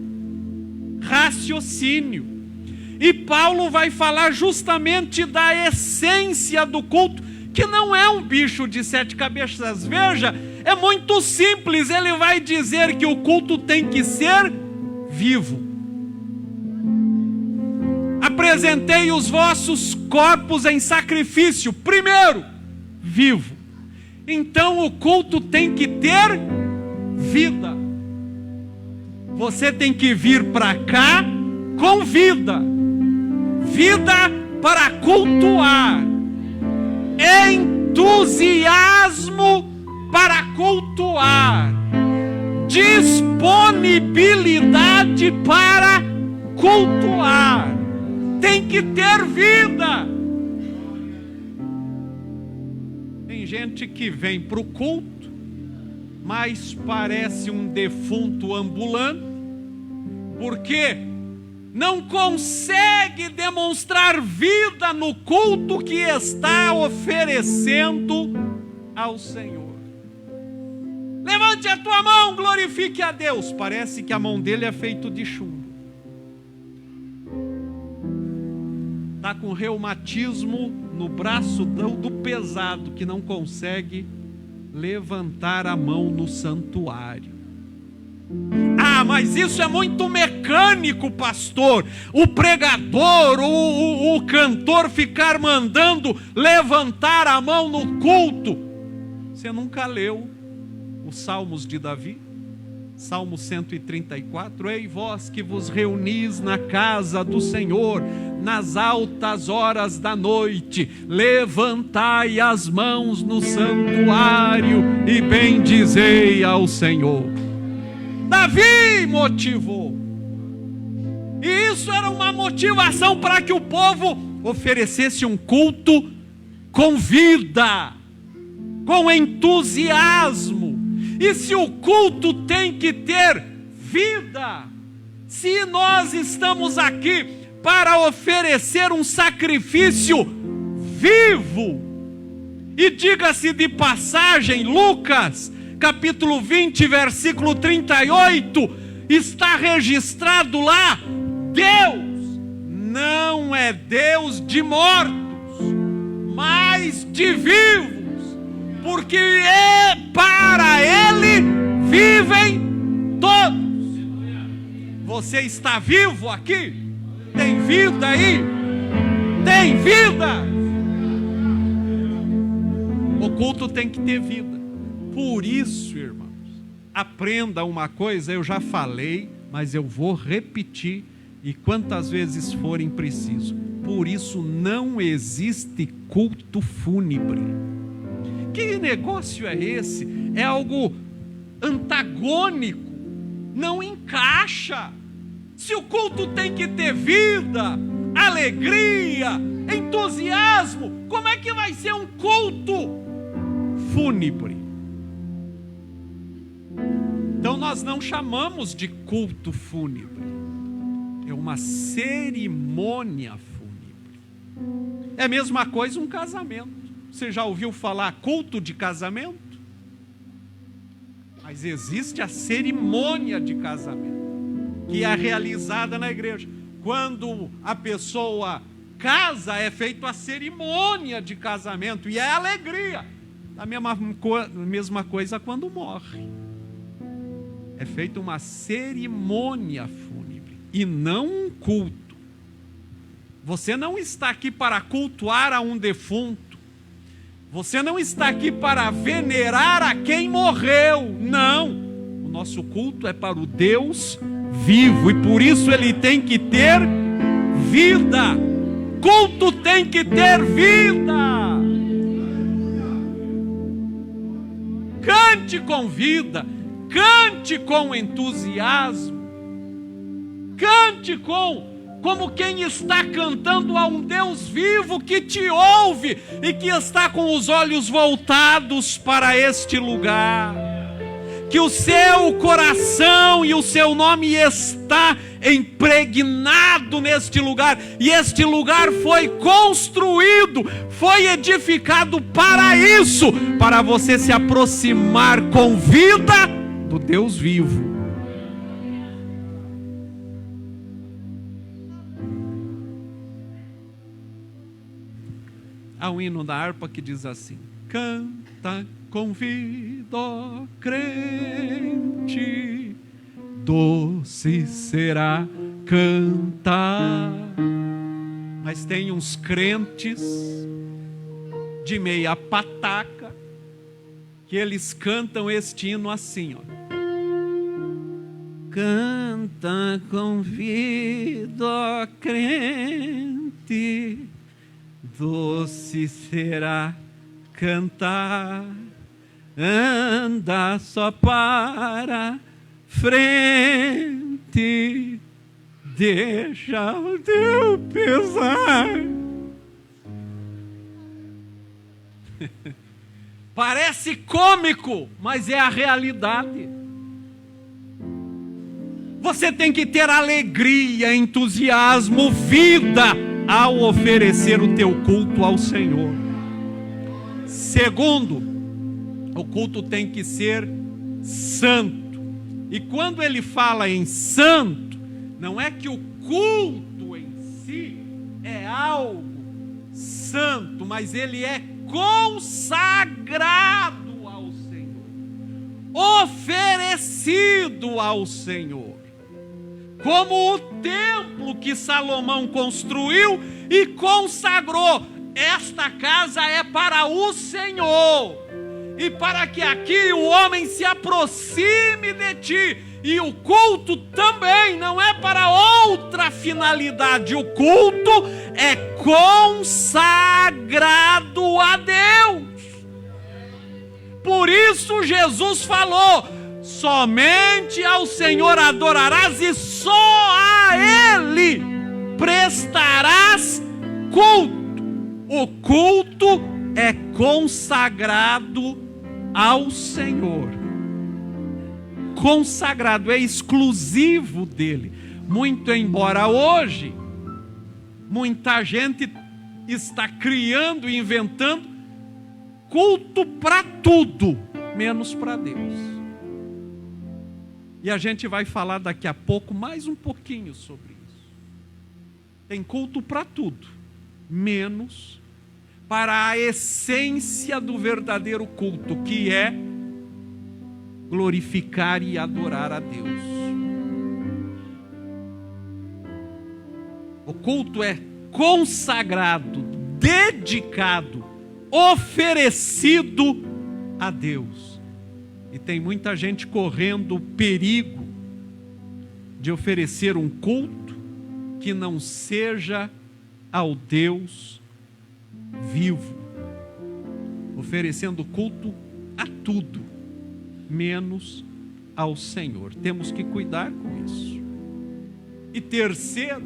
raciocínio. E Paulo vai falar justamente da essência do culto, que não é um bicho de 7 cabeças. Veja, é muito simples. Ele vai dizer que o culto tem que ser vivo. Apresentei os vossos corpos em sacrifício, primeiro, vivo. Então o culto tem que ter vida. Você tem que vir para cá com vida. Vida para cultuar. Entusiasmo para cultuar. Disponibilidade para cultuar. Tem que ter vida. Tem gente que vem para o culto, mas parece um defunto ambulante, porque não consegue demonstrar vida no culto que está oferecendo ao Senhor. Levante a tua mão, glorifique a Deus. Parece que a mão dele é feita de chumbo. Está com reumatismo no braço do pesado, que não consegue levantar a mão no santuário. Ah, mas isso é muito mecânico, pastor. O pregador, o cantor ficar mandando levantar a mão no culto. Você nunca leu os Salmos de Davi? Salmo 134: Ei vós que vos reunis na casa do Senhor, nas altas horas da noite, levantai as mãos no santuário e bendizei ao Senhor. Davi motivou. E isso era uma motivação para que o povo oferecesse um culto com vida, com entusiasmo. E se o culto tem que ter vida, se nós estamos aqui para oferecer um sacrifício vivo, e diga-se de passagem, Lucas capítulo 20, versículo 38, está registrado lá: Deus não é Deus de mortos, mas de vivos, porque para Ele vivem todos. Você está vivo aqui? Tem vida aí? Tem vida? O culto tem que ter vida. Por isso, irmãos, aprenda uma coisa, eu já falei, mas eu vou repetir, e quantas vezes forem preciso. Por isso não existe culto fúnebre. Que negócio é esse? É algo antagônico, não encaixa. Se o culto tem que ter vida, alegria, entusiasmo, como é que vai ser um culto fúnebre? Então nós não chamamos de culto fúnebre, é uma cerimônia fúnebre. É a mesma coisa um casamento. Você já ouviu falar culto de casamento? Mas existe a cerimônia de casamento, que é realizada na igreja. Quando a pessoa casa, é feita a cerimônia de casamento, e é alegria. A mesma coisa quando morre. É feita uma cerimônia fúnebre e não um culto. Você não está aqui para cultuar a um defunto. Você não está aqui para venerar a quem morreu. Não. O nosso culto é para o Deus vivo, e por isso ele tem que ter vida. Culto tem que ter vida. Cante com vida. Cante com entusiasmo, cante como quem está cantando a um Deus vivo que te ouve e que está com os olhos voltados para este lugar. Que o seu coração e o seu nome está impregnado neste lugar, e este lugar foi construído, foi edificado para isso, para você se aproximar com vida do Deus vivo. Há um hino da harpa que diz assim: canta com vida, ó crente, doce será cantar. Mas tem uns crentes de meia pataca que eles cantam este hino assim, ó: canta com vida, ó crente, doce será cantar, anda só para frente, deixa o teu pesar. Parece cômico, mas é a realidade. Você tem que ter alegria, entusiasmo, vida ao oferecer o teu culto ao Senhor. Segundo, o culto tem que ser santo. E quando ele fala em santo, não é que o culto em si é algo santo, mas ele é consagrado ao Senhor, oferecido ao Senhor, como o templo que Salomão construiu e consagrou. Esta casa é para o Senhor, e para que aqui o homem se aproxime de ti. E o culto também não é para outra finalidade, o culto é consagrado a Deus. Por isso Jesus falou: somente ao Senhor adorarás e só a Ele prestarás culto. O culto é consagrado ao Senhor. Consagrado, é exclusivo dele. Muito embora hoje muita gente está criando e inventando culto para tudo, menos para Deus. E a gente vai falar daqui a pouco mais um pouquinho sobre isso. Tem culto para tudo, menos para a essência do verdadeiro culto, que é glorificar e adorar a Deus. O culto é consagrado, dedicado, oferecido a Deus. E tem muita gente correndo o perigo de oferecer um culto que não seja ao Deus vivo, oferecendo culto a tudo, menos ao Senhor. Temos que cuidar com isso. E terceiro,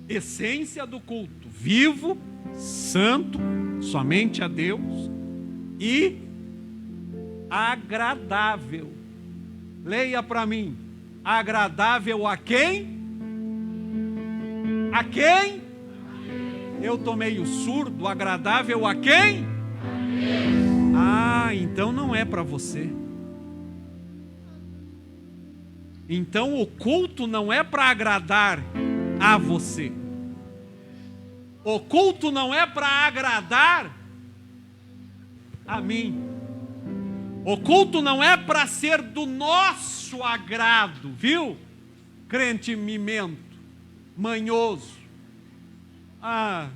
essência do culto: vivo, santo, somente a Deus, e agradável. Leia para mim: agradável a quem? A quem? Eu tô meio surdo. Agradável a quem? Ah, então não é para você. Então o culto não é para agradar a você. O culto não é para agradar a mim. O culto não é para ser do nosso agrado, viu? Crente mimento, manhoso. Ah,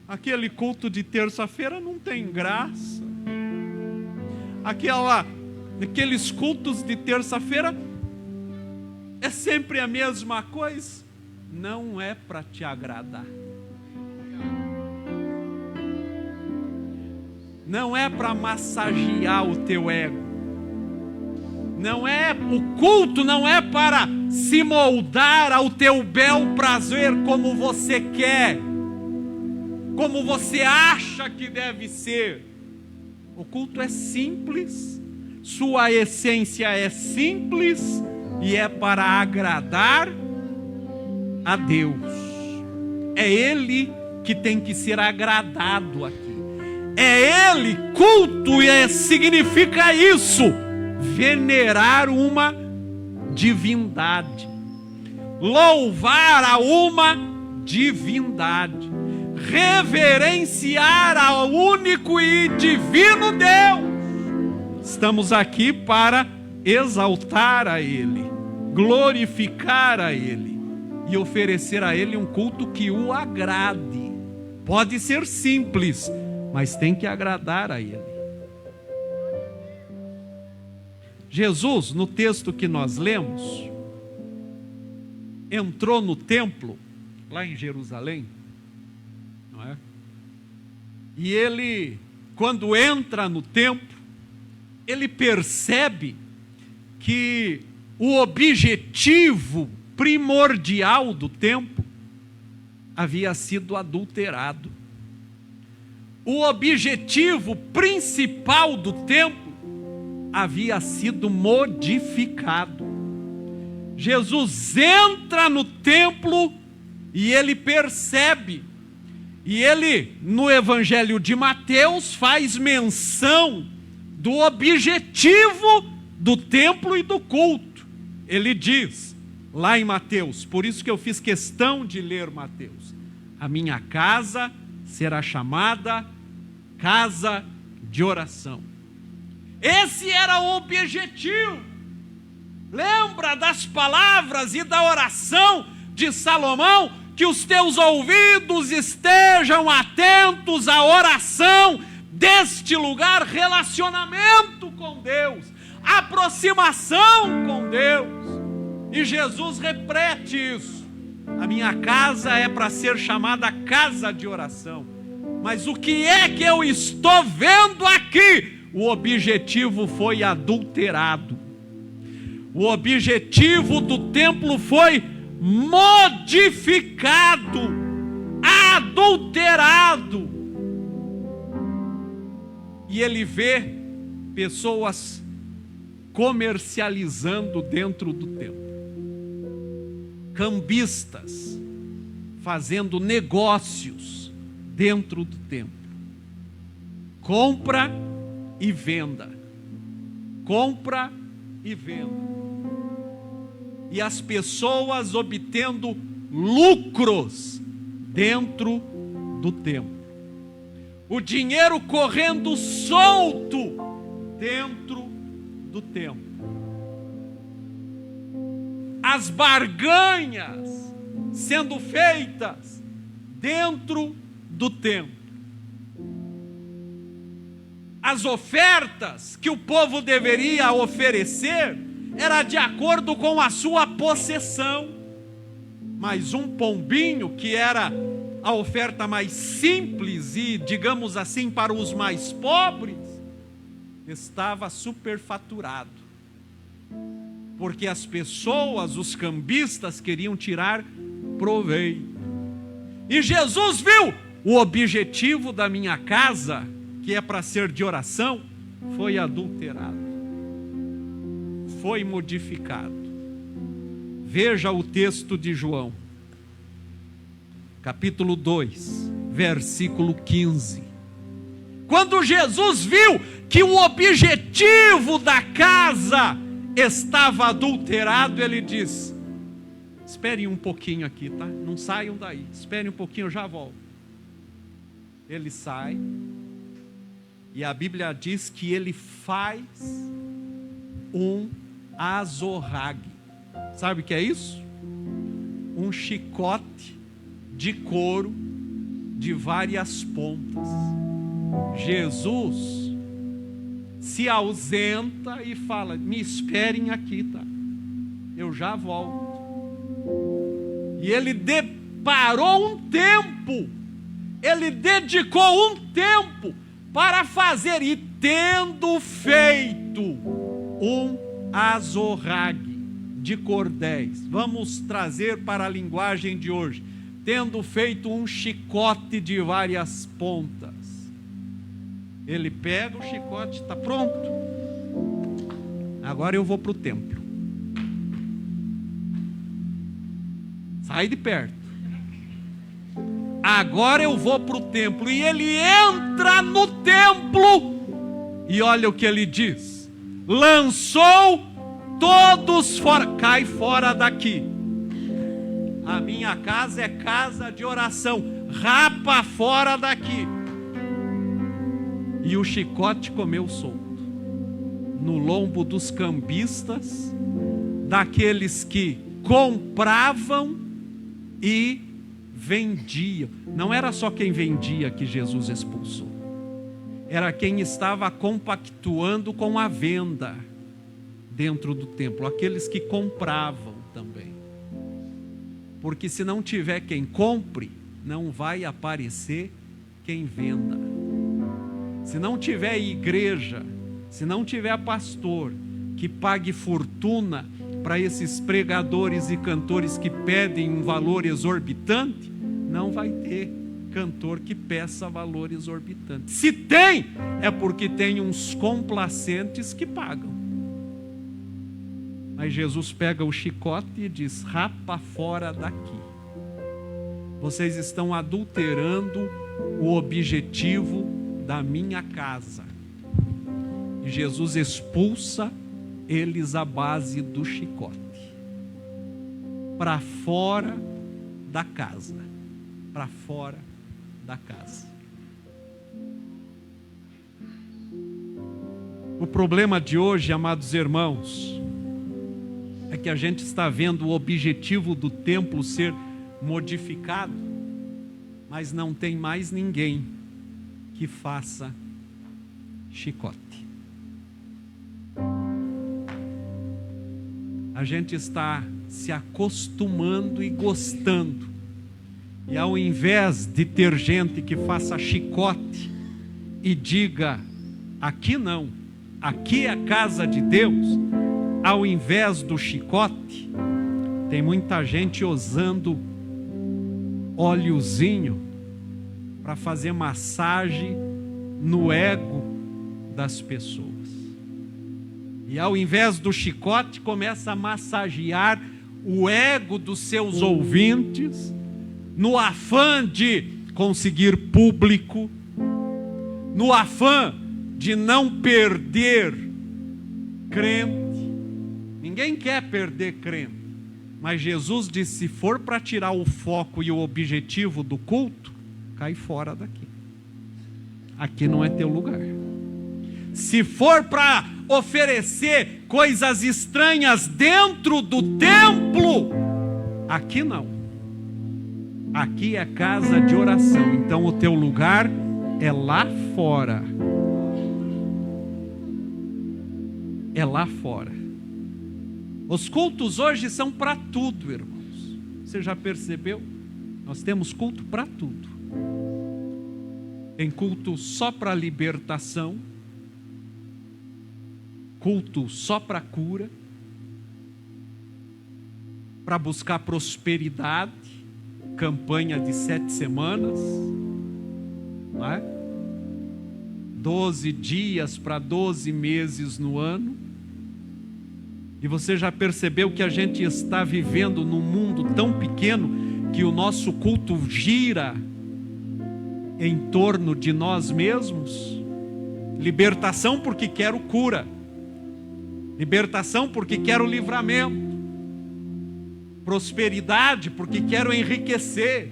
aquele culto de terça-feira não tem graça. Aqueles cultos de terça-feira é sempre a mesma coisa. Não é para te agradar. Não é para massagear o teu ego. O culto não é para se moldar ao teu bel prazer, como você quer, como você acha que deve ser. O culto é simples, sua essência é simples e é para agradar a Deus. É Ele que tem que ser agradado aqui. É Ele, culto significa isso: venerar uma divindade, louvar a uma divindade, reverenciar ao único e divino Deus. Estamos aqui para exaltar a Ele, glorificar a Ele e oferecer a Ele um culto que o agrade. Pode ser simples, mas tem que agradar a Ele. Jesus, no texto que nós lemos, entrou no templo, lá em Jerusalém, não é? E ele, quando entra no templo, ele percebe que o objetivo primordial do templo havia sido adulterado. O objetivo principal do templo havia sido modificado. Jesus entra no templo e ele percebe, e ele, no Evangelho de Mateus, faz menção do objetivo do templo e do culto. Ele diz lá em Mateus, por isso que eu fiz questão de ler Mateus: a minha casa será chamada casa de oração. Esse era o objetivo. Lembra das palavras e da oração de Salomão? Que os teus ouvidos estejam atentos à oração deste lugar, relacionamento com Deus, aproximação com Deus. E Jesus repete isso: a minha casa é para ser chamada casa de oração. Mas o que é que eu estou vendo aqui? O objetivo foi adulterado. O objetivo do templo foi modificado, adulterado. E ele vê pessoas comercializando dentro do templo, cambistas fazendo negócios dentro do templo, compra e venda, compra e venda, e as pessoas obtendo lucros dentro do templo, o dinheiro correndo solto dentro do templo, as barganhas sendo feitas dentro do templo, as ofertas que o povo deveria oferecer era de acordo com a sua possessão, mas um pombinho, que era a oferta mais simples e, digamos assim, para os mais pobres, estava superfaturado, porque as pessoas, os cambistas, queriam tirar proveito. E Jesus viu: o objetivo da minha casa, que é para ser de oração, foi adulterado, foi modificado. Veja o texto de João, capítulo 2, versículo 15. Quando Jesus viu que o objetivo da casa estava adulterado, ele diz: esperem um pouquinho aqui, tá? Não saiam daí, esperem um pouquinho, eu já volto. Ele sai, e a Bíblia diz que ele faz um azorrague. Sabe o que é isso? Um chicote de couro de várias pontas. Jesus se ausenta e fala: me esperem aqui, tá? Eu já volto. E ele deparou um tempo, ele dedicou um tempo para fazer, e tendo feito um azorrague de cordéis, vamos trazer para a linguagem de hoje, tendo feito um chicote de várias pontas, ele pega o chicote, está pronto, agora eu vou para o templo, sai de perto, agora eu vou para o templo. E ele entra no templo, e olha o que ele diz: lançou todos fora, cai fora daqui, a minha casa é casa de oração, rapa fora daqui. E o chicote comeu solto no lombo dos cambistas, daqueles que compravam e vendiam. Não era só quem vendia que Jesus expulsou, era quem estava compactuando com a venda dentro do templo, aqueles que compravam também, porque se não tiver quem compre, não vai aparecer quem venda. Se não tiver igreja, se não tiver pastor que pague fortuna para esses pregadores e cantores que pedem um valor exorbitante, não vai ter cantor que peça valor exorbitante. Se tem, é porque tem uns complacentes que pagam. Aí Jesus pega o chicote e diz: rapa fora daqui. Vocês estão adulterando o objetivo da minha casa. E Jesus expulsa eles à base do chicote. Para fora da casa. Para fora da casa. O problema de hoje, amados irmãos, é que a gente está vendo o objetivo do templo ser modificado, mas não tem mais ninguém que faça chicote. A gente está se acostumando e gostando, e ao invés de ter gente que faça chicote e diga, aqui não, aqui é a casa de Deus, ao invés do chicote, tem muita gente usando óleozinho para fazer massagem no ego das pessoas. E ao invés do chicote, começa a massagear o ego dos seus ouvintes, no afã de conseguir público, no afã de não perder crente. Ninguém quer perder crente, mas Jesus disse, se for para tirar o foco e o objetivo do culto, cai fora daqui. Aqui não é teu lugar. Se for para oferecer coisas estranhas dentro do templo, aqui não. Aqui é casa de oração, então o teu lugar é lá fora. É lá fora. Os cultos hoje são para tudo, irmãos. Você já percebeu? Nós temos culto para tudo. Tem culto só para libertação, culto só para cura, para buscar prosperidade, campanha de 7 semanas, não é? 12 dias para 12 meses no ano. E você já percebeu que a gente está vivendo num mundo tão pequeno que o nosso culto gira em torno de nós mesmos? Libertação porque quero cura, libertação porque quero livramento, prosperidade porque quero enriquecer,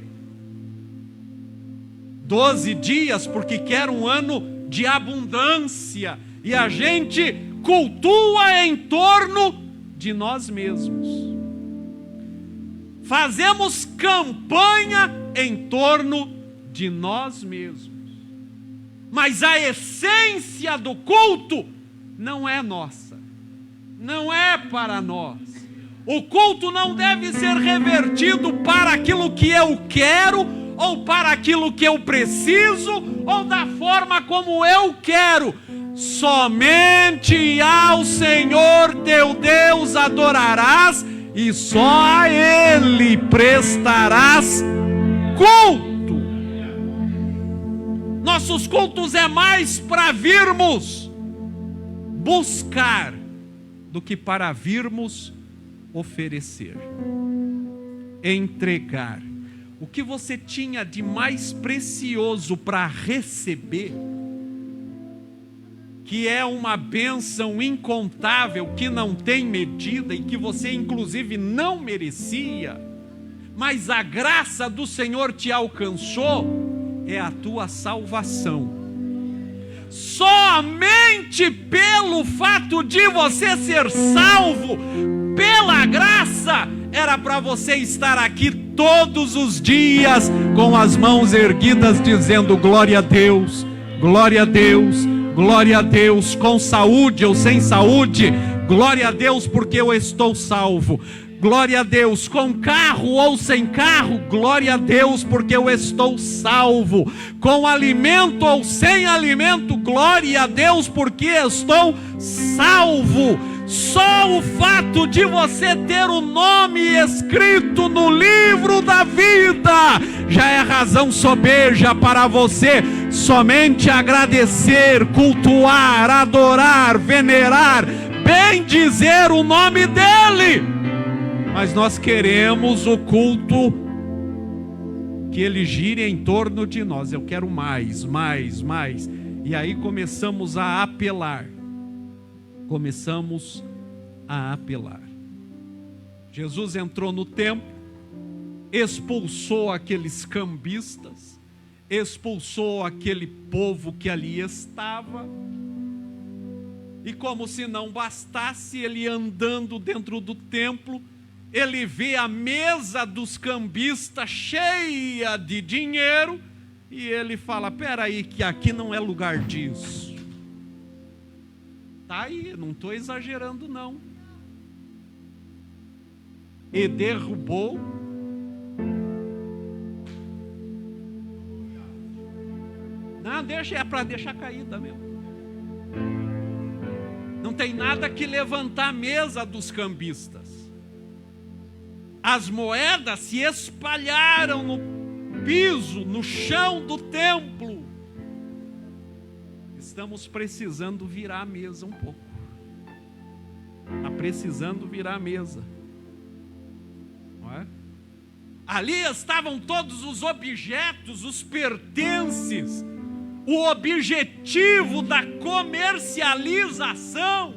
12 dias porque quero um ano de abundância, e a gente cultua em torno de nós mesmos. Fazemos campanha em torno de nós mesmos. Mas a essência do culto não é nossa. Não é para nós. O culto não deve ser revertido para aquilo que eu quero, ou para aquilo que eu preciso, ou da forma como eu quero. Somente ao Senhor teu Deus adorarás, e só a Ele prestarás culto. Nossos cultos é mais para virmos buscar do que para virmos oferecer, entregar. O que você tinha de mais precioso para receber, que é uma bênção incontável, que não tem medida e que você inclusive não merecia, mas a graça do Senhor te alcançou, é a tua salvação. Somente pelo fato de você ser salvo, pela graça, era para você estar aqui todos os dias com as mãos erguidas dizendo glória a Deus, glória a Deus, glória a Deus, com saúde ou sem saúde, glória a Deus porque eu estou salvo. Glória a Deus, com carro ou sem carro, glória a Deus porque eu estou salvo. Com alimento ou sem alimento, glória a Deus porque estou salvo. Só o fato de você ter o nome escrito no livro da vida já é razão sobeja para você somente agradecer, cultuar, adorar, venerar, bendizer o nome dele. Mas nós queremos o culto que ele gire em torno de nós. Eu quero mais, mais, mais. E aí começamos a apelar. Começamos a apelar. Jesus entrou no templo, expulsou aqueles cambistas, expulsou aquele povo que ali estava, e como se não bastasse, ele andando dentro do templo, ele vê a mesa dos cambistas cheia de dinheiro, e ele fala: peraí, que aqui não é lugar disso. Tá aí, não estou exagerando não. E derrubou não, é para deixar caída mesmo. Não tem nada que levantar a mesa dos cambistas. As moedas se espalharam no piso, no chão do templo. Estamos precisando virar a mesa um pouco. Está precisando virar a mesa. Não é? Ali estavam todos os objetos, os pertences, o objetivo da comercialização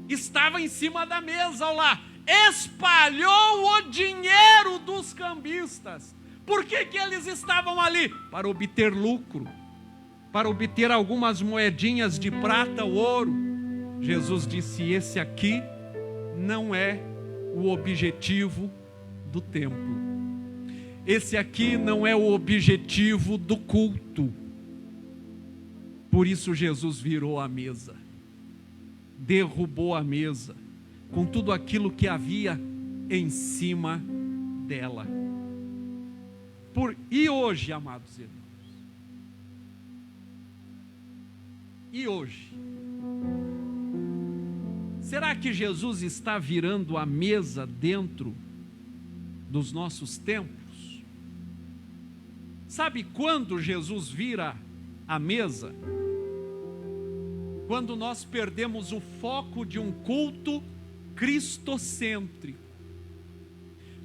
estava em cima da mesa, olha lá, espalhou o dinheiro dos cambistas. Por que eles estavam ali? Para obter lucro, para obter algumas moedinhas de prata ou ouro. Jesus disse: esse aqui não é o objetivo do templo. Esse aqui não é o objetivo do culto. Por isso Jesus virou a mesa, derrubou a mesa, com tudo aquilo que havia em cima dela. E hoje, amados irmãos? E hoje? Será que Jesus está virando a mesa dentro dos nossos templos? Sabe quando Jesus vira a mesa? Quando nós perdemos o foco de um culto cristocêntrico.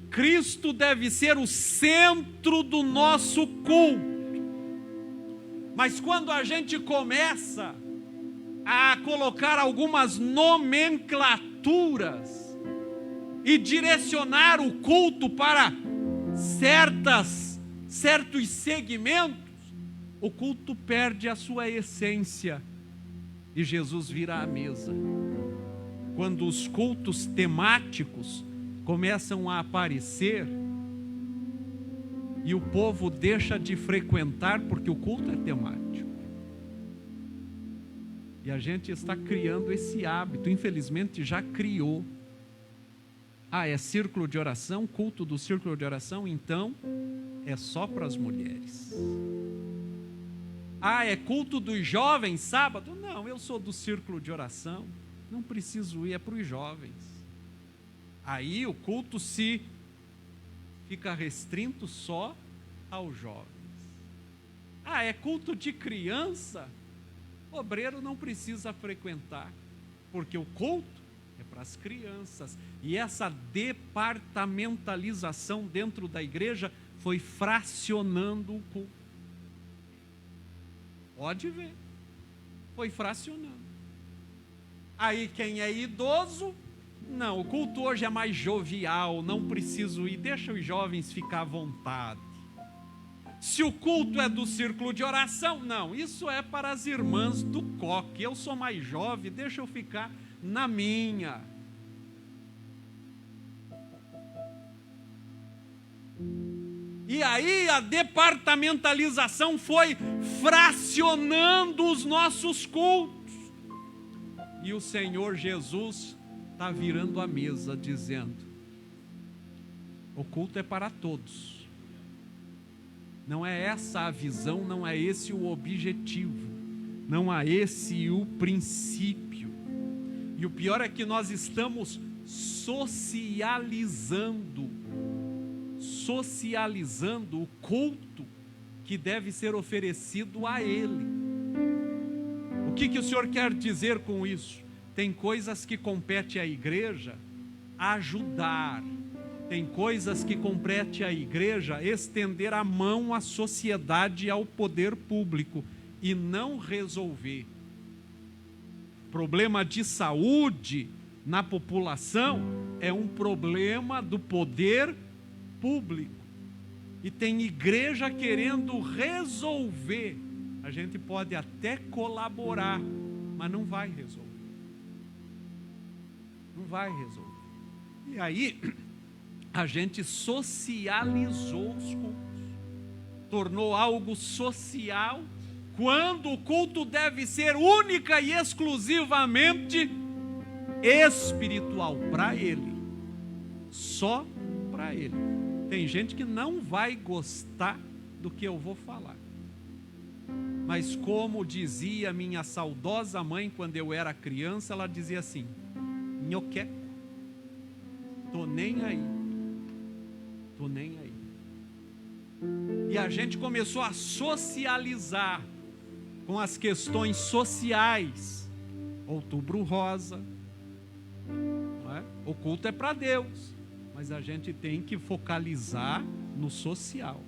Cristo deve ser o centro do nosso culto. Mas quando a gente começa a colocar algumas nomenclaturas e direcionar o culto para certos segmentos, o culto perde a sua essência e Jesus vira a mesa. Quando os cultos temáticos começam a aparecer e o povo deixa de frequentar porque o culto é temático. E a gente está criando esse hábito, infelizmente já criou. É círculo de oração, culto do círculo de oração, então é só para as mulheres. É culto dos jovens sábado? Não, eu sou do círculo de oração, não preciso ir, é para os jovens. Aí o culto se fica restrito só aos jovens. É culto de criança? O obreiro não precisa frequentar, porque o culto é para as crianças. E essa departamentalização dentro da igreja foi fracionando o culto. Pode ver, foi fracionando. Aí quem é idoso, não, o culto hoje é mais jovial, não preciso ir, deixa os jovens ficar à vontade. Se o culto é do círculo de oração, não, isso é para as irmãs do coque, eu sou mais jovem, deixa eu ficar na minha. E aí a departamentalização foi fracionando os nossos cultos. E o Senhor Jesus está virando a mesa dizendo: o culto é para todos. Não é essa a visão, não é esse o objetivo, não é esse o princípio. E o pior é que nós estamos socializando o culto que deve ser oferecido a Ele. O que o Senhor quer dizer com isso? Tem coisas que compete à igreja ajudar, tem coisas que compete à igreja estender a mão à sociedade e ao poder público e não resolver. problema de saúde na população é um problema do poder público. E tem igreja querendo resolver. A gente pode até colaborar, mas não vai resolver. Não vai resolver. E aí, a gente socializou os cultos. Tornou algo social, quando o culto deve ser única e exclusivamente espiritual, para ele. Só para ele. Tem gente que não vai gostar do que eu vou falar. Mas como dizia minha saudosa mãe quando eu era criança, ela dizia assim: nhoqué, tô nem aí. Tô nem aí. E a gente começou a socializar com as questões sociais. Outubro Rosa, não é? O culto é para Deus, mas a gente tem que focalizar no social.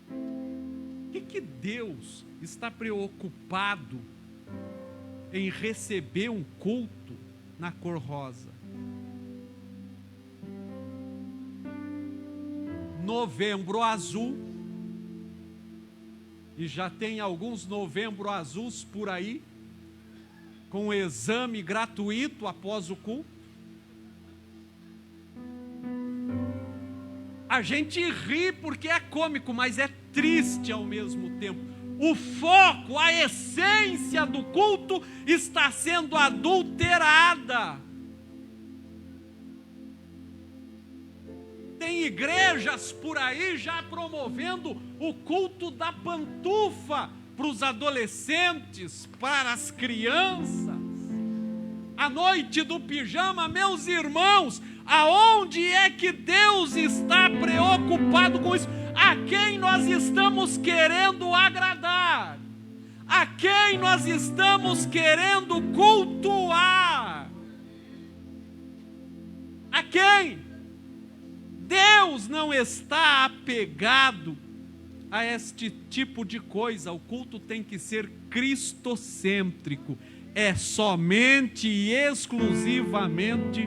O que Deus está preocupado em receber um culto na cor rosa? Novembro Azul, e já tem alguns Novembro Azuis por aí, com exame gratuito após o culto. A gente ri porque é cômico, mas é triste ao mesmo tempo. O foco, a essência do culto está sendo adulterada. Tem igrejas por aí já promovendo o culto da pantufa para os adolescentes, para as crianças. A noite do pijama, meus irmãos, aonde é que Deus está preocupado com isso? A quem nós estamos querendo agradar? A quem nós estamos querendo cultuar? A quem? Deus não está apegado a este tipo de coisa. O culto tem que ser cristocêntrico. É somente e exclusivamente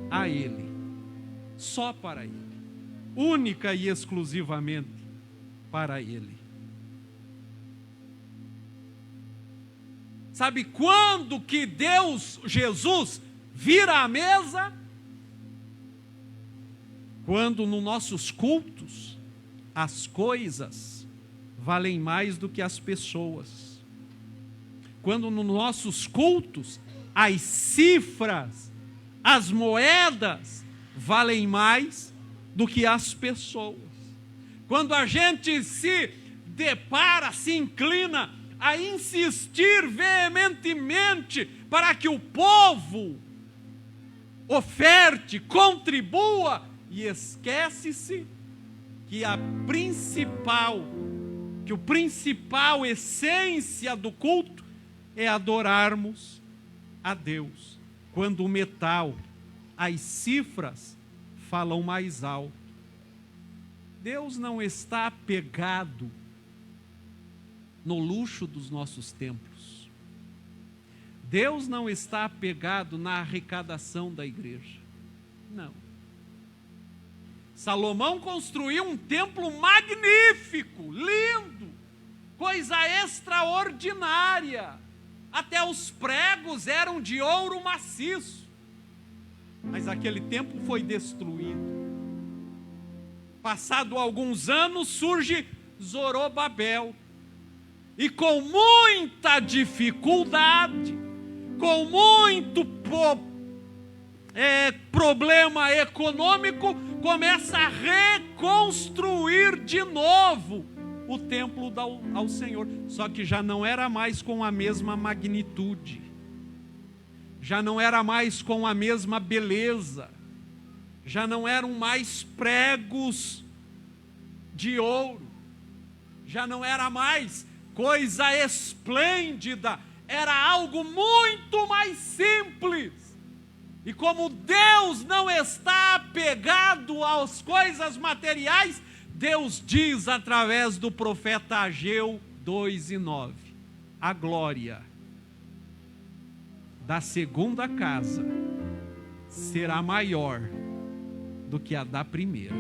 a Ele. Só para Ele. Única e exclusivamente para Ele. Sabe quando que Jesus, vira a mesa? Quando nos nossos cultos as coisas valem mais do que as pessoas. Quando nos nossos cultos as cifras, as moedas valem mais do que as pessoas. Quando a gente se depara, se inclina a insistir veementemente para que o povo oferte, contribua, e esquece-se que o principal essência do culto é adorarmos a Deus. Quando o metal, as cifras falam mais alto. Deus não está apegado no luxo dos nossos templos. Deus não está apegado na arrecadação da igreja. Não. Salomão construiu um templo magnífico, lindo, coisa extraordinária. Até os pregos eram de ouro maciço. Mas aquele templo foi destruído. Passado alguns anos, surge Zorobabel. E com muita dificuldade, com muito problema econômico, começa a reconstruir de novo o templo ao Senhor. Só que já não era mais com a mesma magnitude, já não era mais com a mesma beleza, já não eram mais pregos de ouro, já não era mais coisa esplêndida, era algo muito mais simples. E como Deus não está apegado às coisas materiais, Deus diz através do profeta Ageu 2:9: a glória da segunda casa será maior do que a da primeira.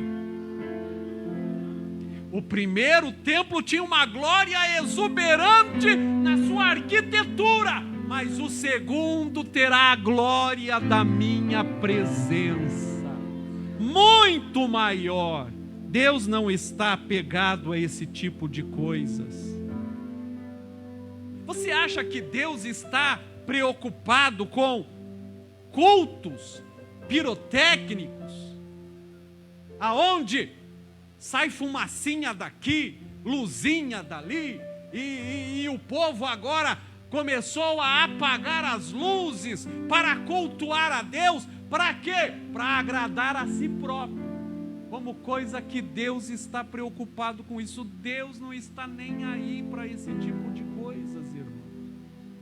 O primeiro templo tinha uma glória exuberante na sua arquitetura, mas o segundo terá a glória da minha presença, muito maior. Deus não está apegado a esse tipo de coisas. Você acha que Deus está preocupado com cultos pirotécnicos, aonde sai fumacinha daqui, luzinha dali, e o povo agora começou a apagar as luzes para cultuar a Deus? Para quê? Para agradar a si próprio, como coisa que Deus está preocupado com isso. Deus não está nem aí para esse tipo de coisas, irmão.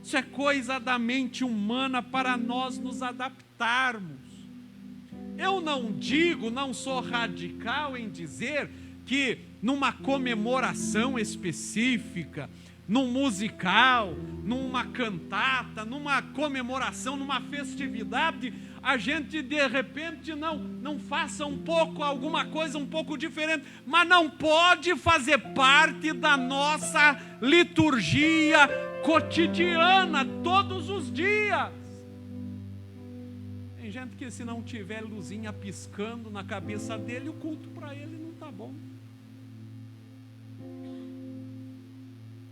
Isso é coisa da mente humana para nós nos adaptarmos. Eu não sou radical em dizer que numa comemoração específica, num musical, numa cantata, numa comemoração, numa festividade, a gente de repente não faça alguma coisa um pouco diferente, mas não pode fazer parte da nossa liturgia cotidiana, todos os dias. Tem gente que se não tiver luzinha piscando na cabeça dele, o culto para ele não está bom.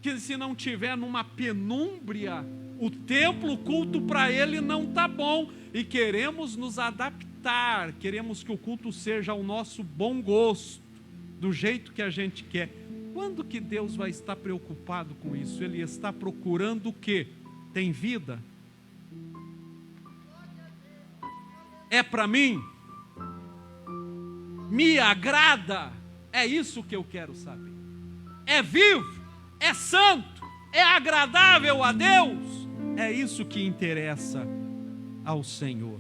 Que se não tiver numa penúmbria o templo, o culto para ele não está bom. E queremos nos adaptar, queremos que o culto seja ao nosso bom gosto, do jeito que a gente quer. Quando que Deus vai estar preocupado com isso? Ele está procurando o quê? Tem vida? É para mim? Me agrada? É isso que eu quero saber. É vivo? É santo? É agradável a Deus? É isso que interessa ao Senhor.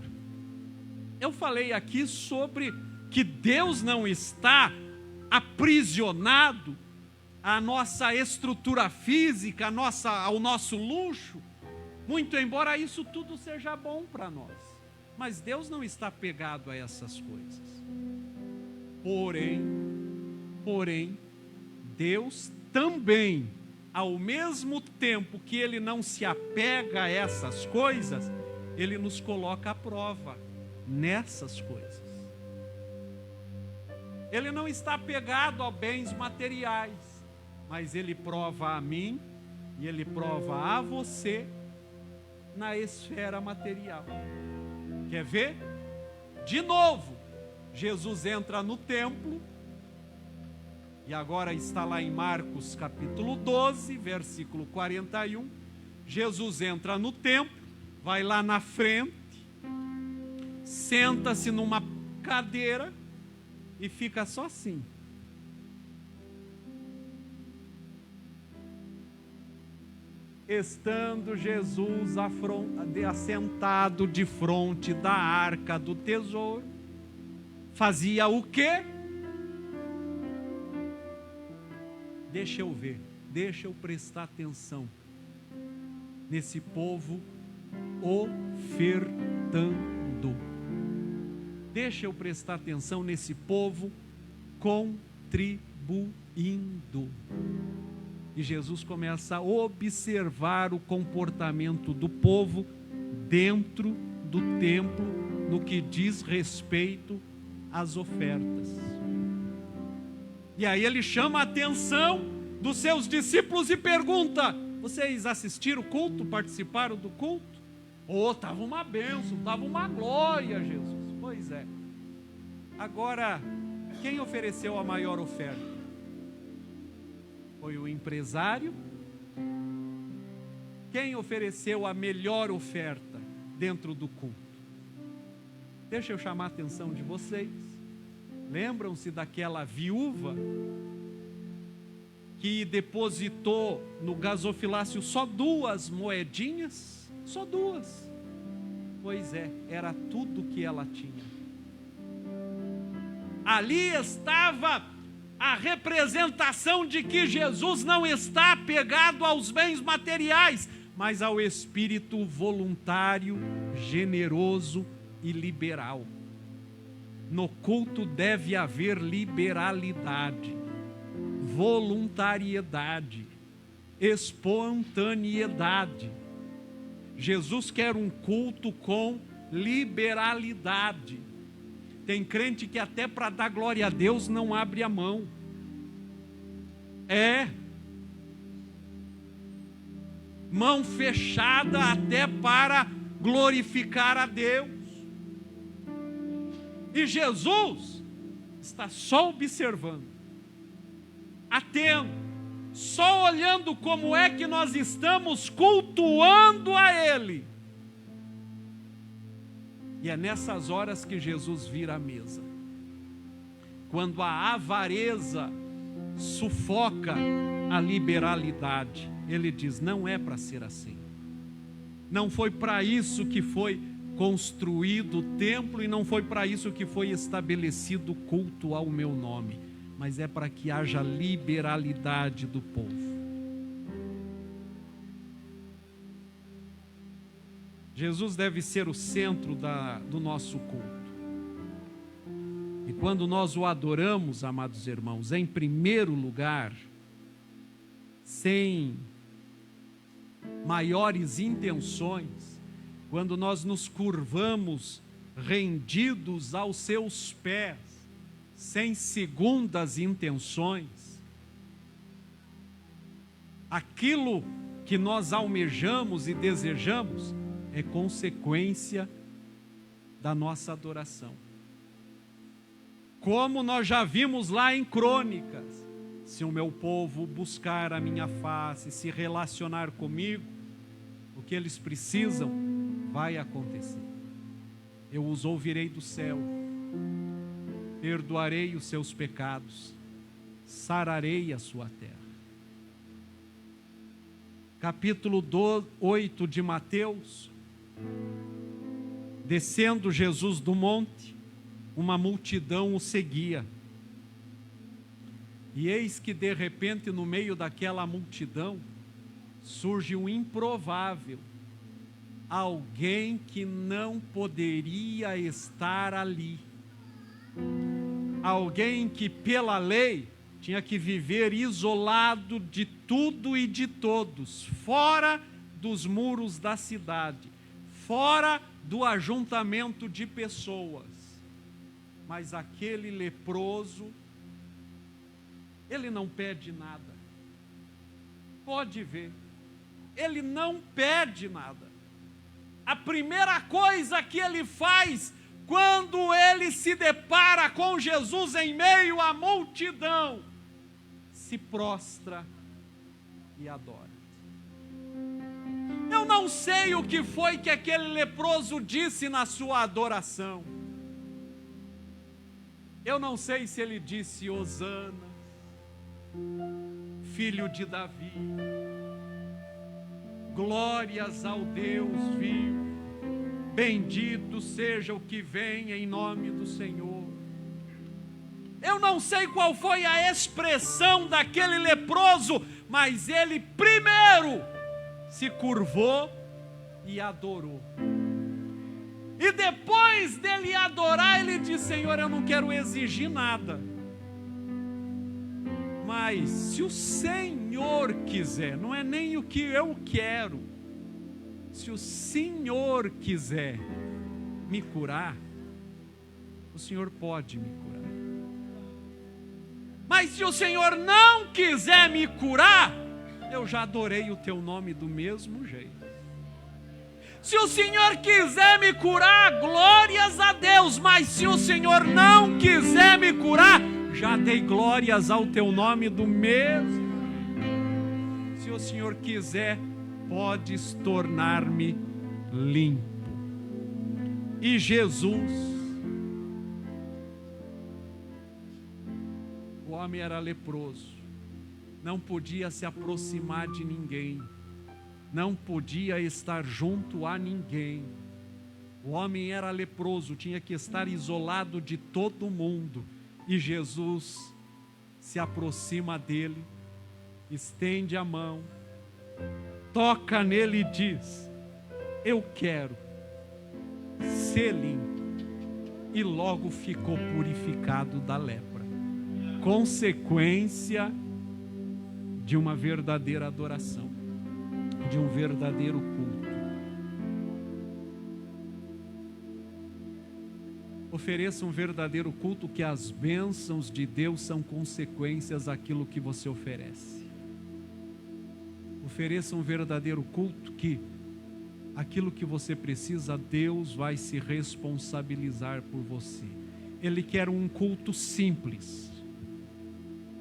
Eu falei aqui sobre que Deus não está aprisionado à nossa estrutura física, ao nosso luxo, muito embora isso tudo seja bom para nós. Mas Deus não está apegado a essas coisas. Porém, Deus também, ao mesmo tempo que Ele não se apega a essas coisas, Ele nos coloca à prova nessas coisas. Ele não está apegado a bens materiais, mas Ele prova a mim e Ele prova a você na esfera material. Quer ver? De novo, Jesus entra no templo, e agora está lá em Marcos capítulo 12, versículo 41. Jesus entra no templo, vai lá na frente, senta-se numa cadeira e fica só assim. Estando Jesus assentado de frente da arca do tesouro, fazia o quê? Deixa eu ver, deixa eu prestar atenção nesse povo ofertando. Deixa eu prestar atenção nesse povo contribuindo. E Jesus começa a observar o comportamento do povo dentro do templo no que diz respeito às ofertas. E aí ele chama a atenção dos seus discípulos e pergunta: vocês assistiram o culto? Participaram do culto? Estava uma bênção, estava uma glória, Jesus. Pois é. Agora, quem ofereceu a maior oferta? Foi o empresário? Quem ofereceu a melhor oferta dentro do culto? Deixa eu chamar a atenção de vocês. Lembram-se daquela viúva que depositou no gasofilácio só 2 moedinhas? Só 2. Pois é, era tudo que ela tinha. Ali estava a representação de que Jesus não está apegado aos bens materiais, mas ao espírito voluntário, generoso e liberal. No culto deve haver liberalidade, voluntariedade, espontaneidade. Jesus quer um culto com liberalidade. Tem crente que até para dar glória a Deus não abre a mão. Mão fechada até para glorificar a Deus. E Jesus está só observando, atento, só olhando como é que nós estamos cultuando a Ele. E é nessas horas que Jesus vira a mesa. Quando a avareza sufoca a liberalidade, Ele diz: não é para ser assim. Não foi para isso que foi construído o templo e não foi para isso que foi estabelecido o culto ao meu nome, mas é para que haja liberalidade do povo. Jesus deve ser o centro do nosso culto. E quando nós o adoramos, amados irmãos, em primeiro lugar, sem maiores intenções, quando nós nos curvamos rendidos aos seus pés, sem segundas intenções, aquilo que nós almejamos e desejamos é consequência da nossa adoração. Como nós já vimos lá em Crônicas, se o meu povo buscar a minha face, se relacionar comigo, o que eles precisam vai acontecer. Eu os ouvirei do céu, perdoarei os seus pecados, sararei a sua terra. Capítulo 8 de Mateus. Descendo Jesus do monte, uma multidão o seguia. E eis que de repente, no meio daquela multidão, surge um improvável, alguém que não poderia estar ali, alguém que pela lei tinha que viver isolado de tudo e de todos, fora dos muros da cidade, fora do ajuntamento de pessoas. Mas aquele leproso, ele não pede nada. Pode ver, ele não pede nada. A primeira coisa que ele faz quando ele se depara com Jesus em meio à multidão, se prostra e adora. Eu não sei o que foi que aquele leproso disse na sua adoração. Eu não sei se ele disse: Hosana, filho de Davi, glórias ao Deus vivo, bendito seja o que vem em nome do Senhor. Eu não sei qual foi a expressão daquele leproso, mas ele primeiro se curvou e adorou. E depois dele adorar, ele disse: Senhor, eu não quero exigir nada, mas se o Senhor quiser, não é nem o que eu quero, se o Senhor quiser me curar, o Senhor pode me curar. Mas se o Senhor não quiser me curar, eu já adorei o teu nome do mesmo jeito. Se o Senhor quiser me curar, glórias a Deus, mas se o Senhor não quiser me curar, já dei glórias ao teu nome do mesmo. Se o Senhor quiser, podes tornar-me limpo. E Jesus, o homem era leproso, não podia se aproximar de ninguém, não podia estar junto a ninguém. O homem era leproso, tinha que estar isolado de todo mundo. E Jesus se aproxima dele, estende a mão, toca nele e diz: eu quero ser limpo. E logo ficou purificado da lepra. Consequência de uma verdadeira adoração, de um verdadeiro culto. Ofereça um verdadeiro culto, que as bênçãos de Deus são consequências daquilo que você oferece. Ofereça um verdadeiro culto, que aquilo que você precisa, Deus vai se responsabilizar por você. Ele quer um culto simples,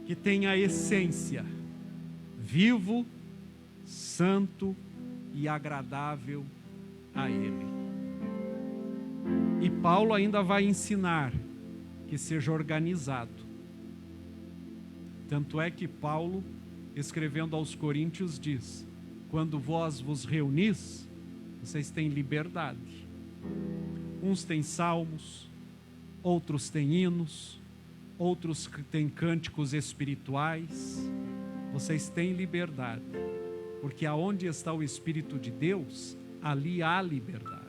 que tenha a essência, vivo, santo e agradável a Ele. E Paulo ainda vai ensinar que seja organizado. Tanto é que Paulo, escrevendo aos Coríntios, diz: quando vós vos reunis, vocês têm liberdade. Uns têm salmos, outros têm hinos, outros têm cânticos espirituais. Vocês têm liberdade, porque aonde está o Espírito de Deus, ali há liberdade.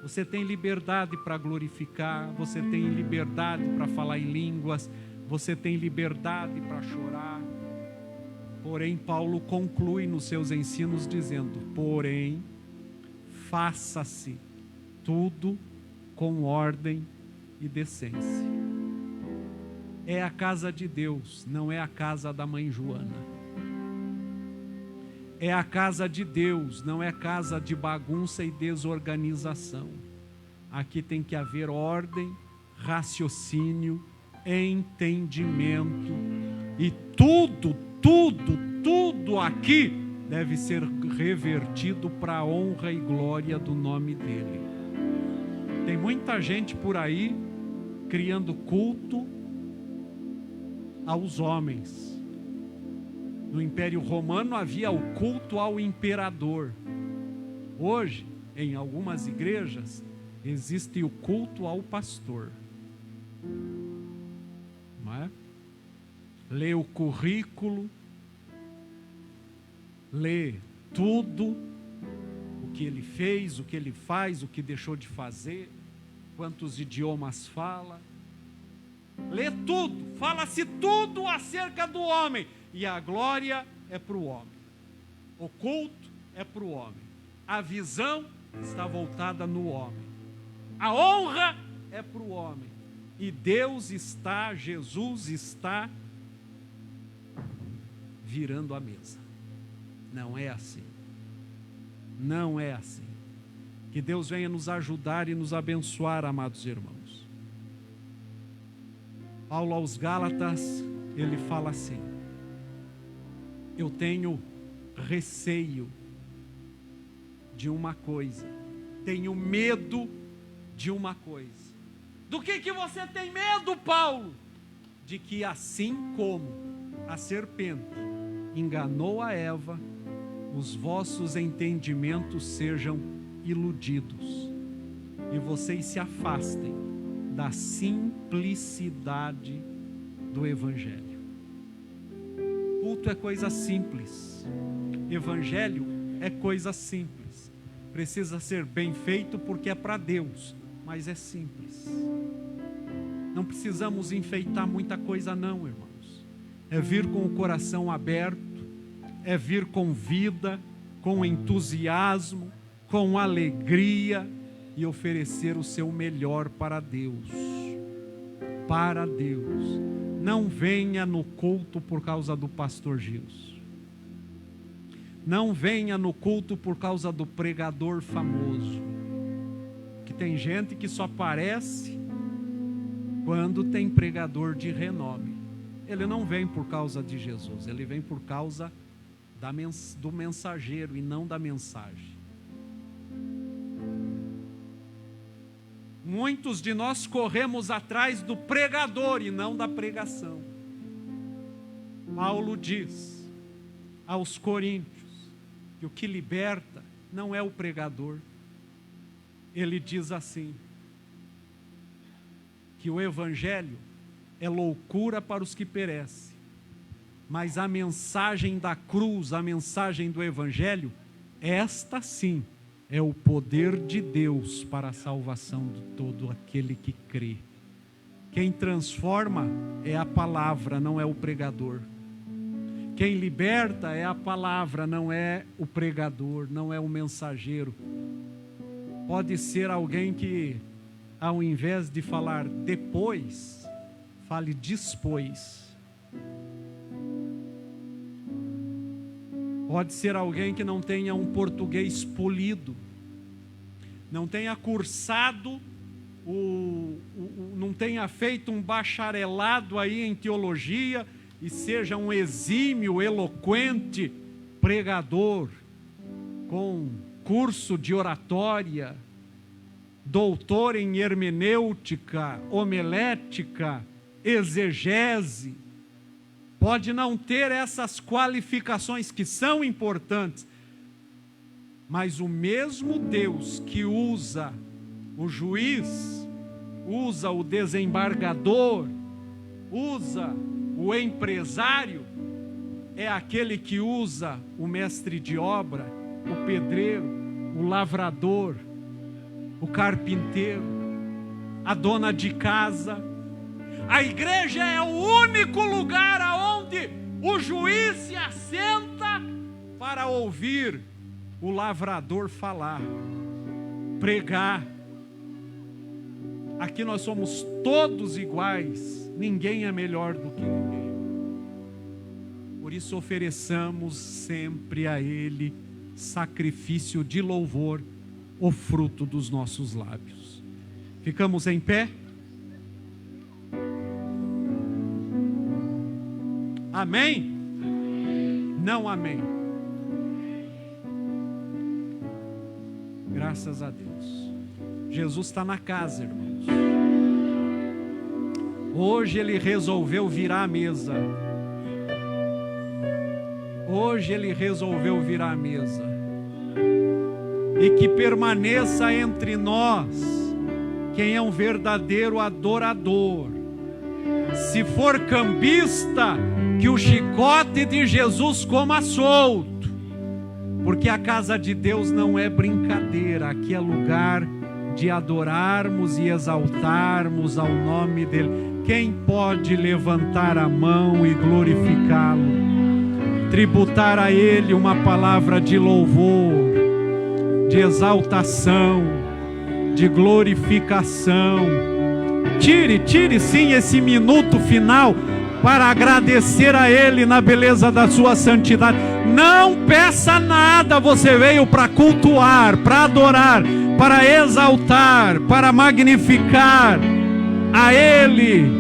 Você tem liberdade para glorificar, você tem liberdade para falar em línguas, você tem liberdade para chorar. Porém, Paulo conclui nos seus ensinos dizendo: porém, faça-se tudo com ordem e decência. É a casa de Deus, não é a casa da mãe Joana. É a casa de Deus, não é casa de bagunça e desorganização. Aqui tem que haver ordem, raciocínio, entendimento, e tudo aqui deve ser revertido para a honra e glória do nome dele. Tem muita gente por aí criando culto aos homens. No Império Romano havia o culto ao imperador. Hoje, em algumas igrejas, existe o culto ao pastor. Não é? Lê o currículo, lê tudo, o que ele fez, o que ele faz, o que deixou de fazer, quantos idiomas fala. Lê tudo, fala-se tudo acerca do homem, e a glória é para o homem, o culto é para o homem, a visão está voltada no homem, a honra é para o homem, e Deus está, Jesus está virando a mesa. Não é assim, não é assim. Que Deus venha nos ajudar e nos abençoar, amados irmãos. Paulo aos Gálatas, ele fala assim: eu tenho receio de uma coisa, tenho medo de uma coisa. Do que você tem medo, Paulo? De que assim como a serpente enganou a Eva, os vossos entendimentos sejam iludidos e vocês se afastem da simplicidade do Evangelho. Culto é coisa simples, Evangelho é coisa simples. Precisa ser bem feito porque é para Deus, mas é simples. Não precisamos enfeitar muita coisa não, irmãos. É vir com o coração aberto, é vir com vida, com entusiasmo, com alegria e oferecer o seu melhor para Deus. Para Deus. Não venha no culto por causa do pastor Gilson. Não venha no culto por causa do pregador famoso. Que tem gente que só aparece quando tem pregador de renome. Ele não vem por causa de Jesus, ele vem por causa do mensageiro e não da mensagem. Muitos de nós corremos atrás do pregador e não da pregação. Paulo diz aos Coríntios que o que liberta não é o pregador. Ele diz assim, que o Evangelho é loucura para os que perecem. Mas a mensagem da cruz, a mensagem do Evangelho, esta sim é o poder de Deus para a salvação de todo aquele que crê. Quem transforma é a palavra, não é o pregador. Quem liberta é a palavra, não é o pregador, não é o mensageiro. Pode ser alguém que, ao invés de falar depois, fale depois. Pode ser alguém que não tenha um português polido, não tenha cursado, não tenha feito um bacharelado aí em teologia e seja um exímio, eloquente pregador, com curso de oratória, doutor em hermenêutica, homilética, exegese. Pode não ter essas qualificações que são importantes, mas o mesmo Deus que usa o juiz, usa o desembargador, usa o empresário, é aquele que usa o mestre de obra, o pedreiro, o lavrador, o carpinteiro, a dona de casa. A igreja é o único lugar aonde o juiz se assenta para ouvir o lavrador falar, pregar. Aqui nós somos todos iguais, ninguém é melhor do que ninguém. Por isso ofereçamos sempre a Ele sacrifício de louvor, o fruto dos nossos lábios. Ficamos em pé? Amém? Não amém. Graças a Deus. Jesus está na casa, irmãos. Hoje Ele resolveu virar a mesa. Hoje Ele resolveu virar a mesa. E que permaneça entre nós quem é um verdadeiro adorador. Se for cambista, que o chicote de Jesus coma solto, porque a casa de Deus não é brincadeira, aqui é lugar de adorarmos e exaltarmos ao nome dEle. Quem pode levantar a mão e glorificá-lo, tributar a Ele uma palavra de louvor, de exaltação, de glorificação? Tire sim esse minuto final para agradecer a Ele na beleza da sua santidade. Não peça nada, você veio para cultuar, para adorar, para exaltar, para magnificar a Ele.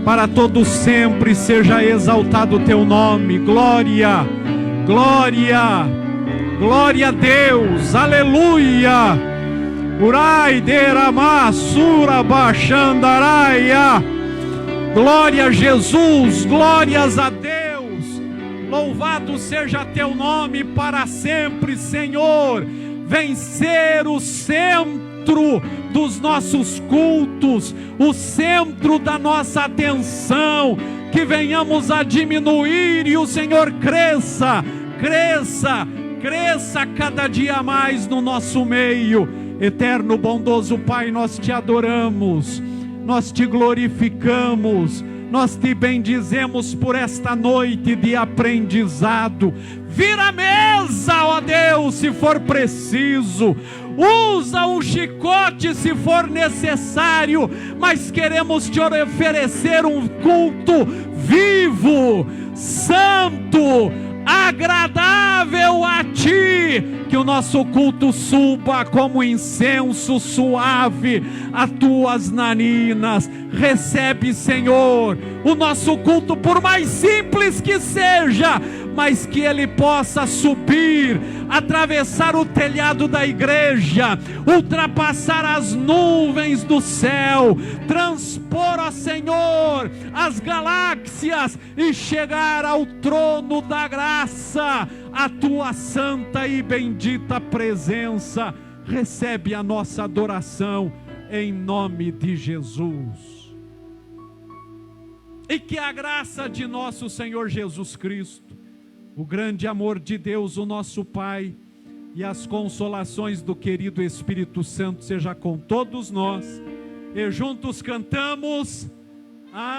Para todo sempre seja exaltado o teu nome. Glória, glória, glória a Deus, aleluia. Urai derama sura baixandaraia. Glória a Jesus, glórias a Deus. Louvado seja teu nome para sempre, Senhor. Vem ser o centro dos nossos cultos, o centro da nossa atenção, que venhamos a diminuir e o Senhor cresça, cresça, cresça cada dia mais no nosso meio. Eterno bondoso Pai, nós te adoramos, nós te glorificamos, nós te bendizemos por esta noite de aprendizado. Vira a mesa, ó Deus, se for preciso, usa o chicote se for necessário, mas queremos te oferecer um culto vivo, santo, agradável a ti, que o nosso culto suba como incenso suave a tuas narinas. Recebe, Senhor, o nosso culto, por mais simples que seja, mas que ele possa subir, atravessar o telhado da igreja, ultrapassar as nuvens do céu, transpor, ó Senhor, as galáxias e chegar ao trono da graça, a tua santa e bendita presença. Recebe a nossa adoração em nome de Jesus. E que a graça de nosso Senhor Jesus Cristo, o grande amor de Deus, o nosso Pai, e as consolações do querido Espírito Santo seja com todos nós. E juntos cantamos: Amém.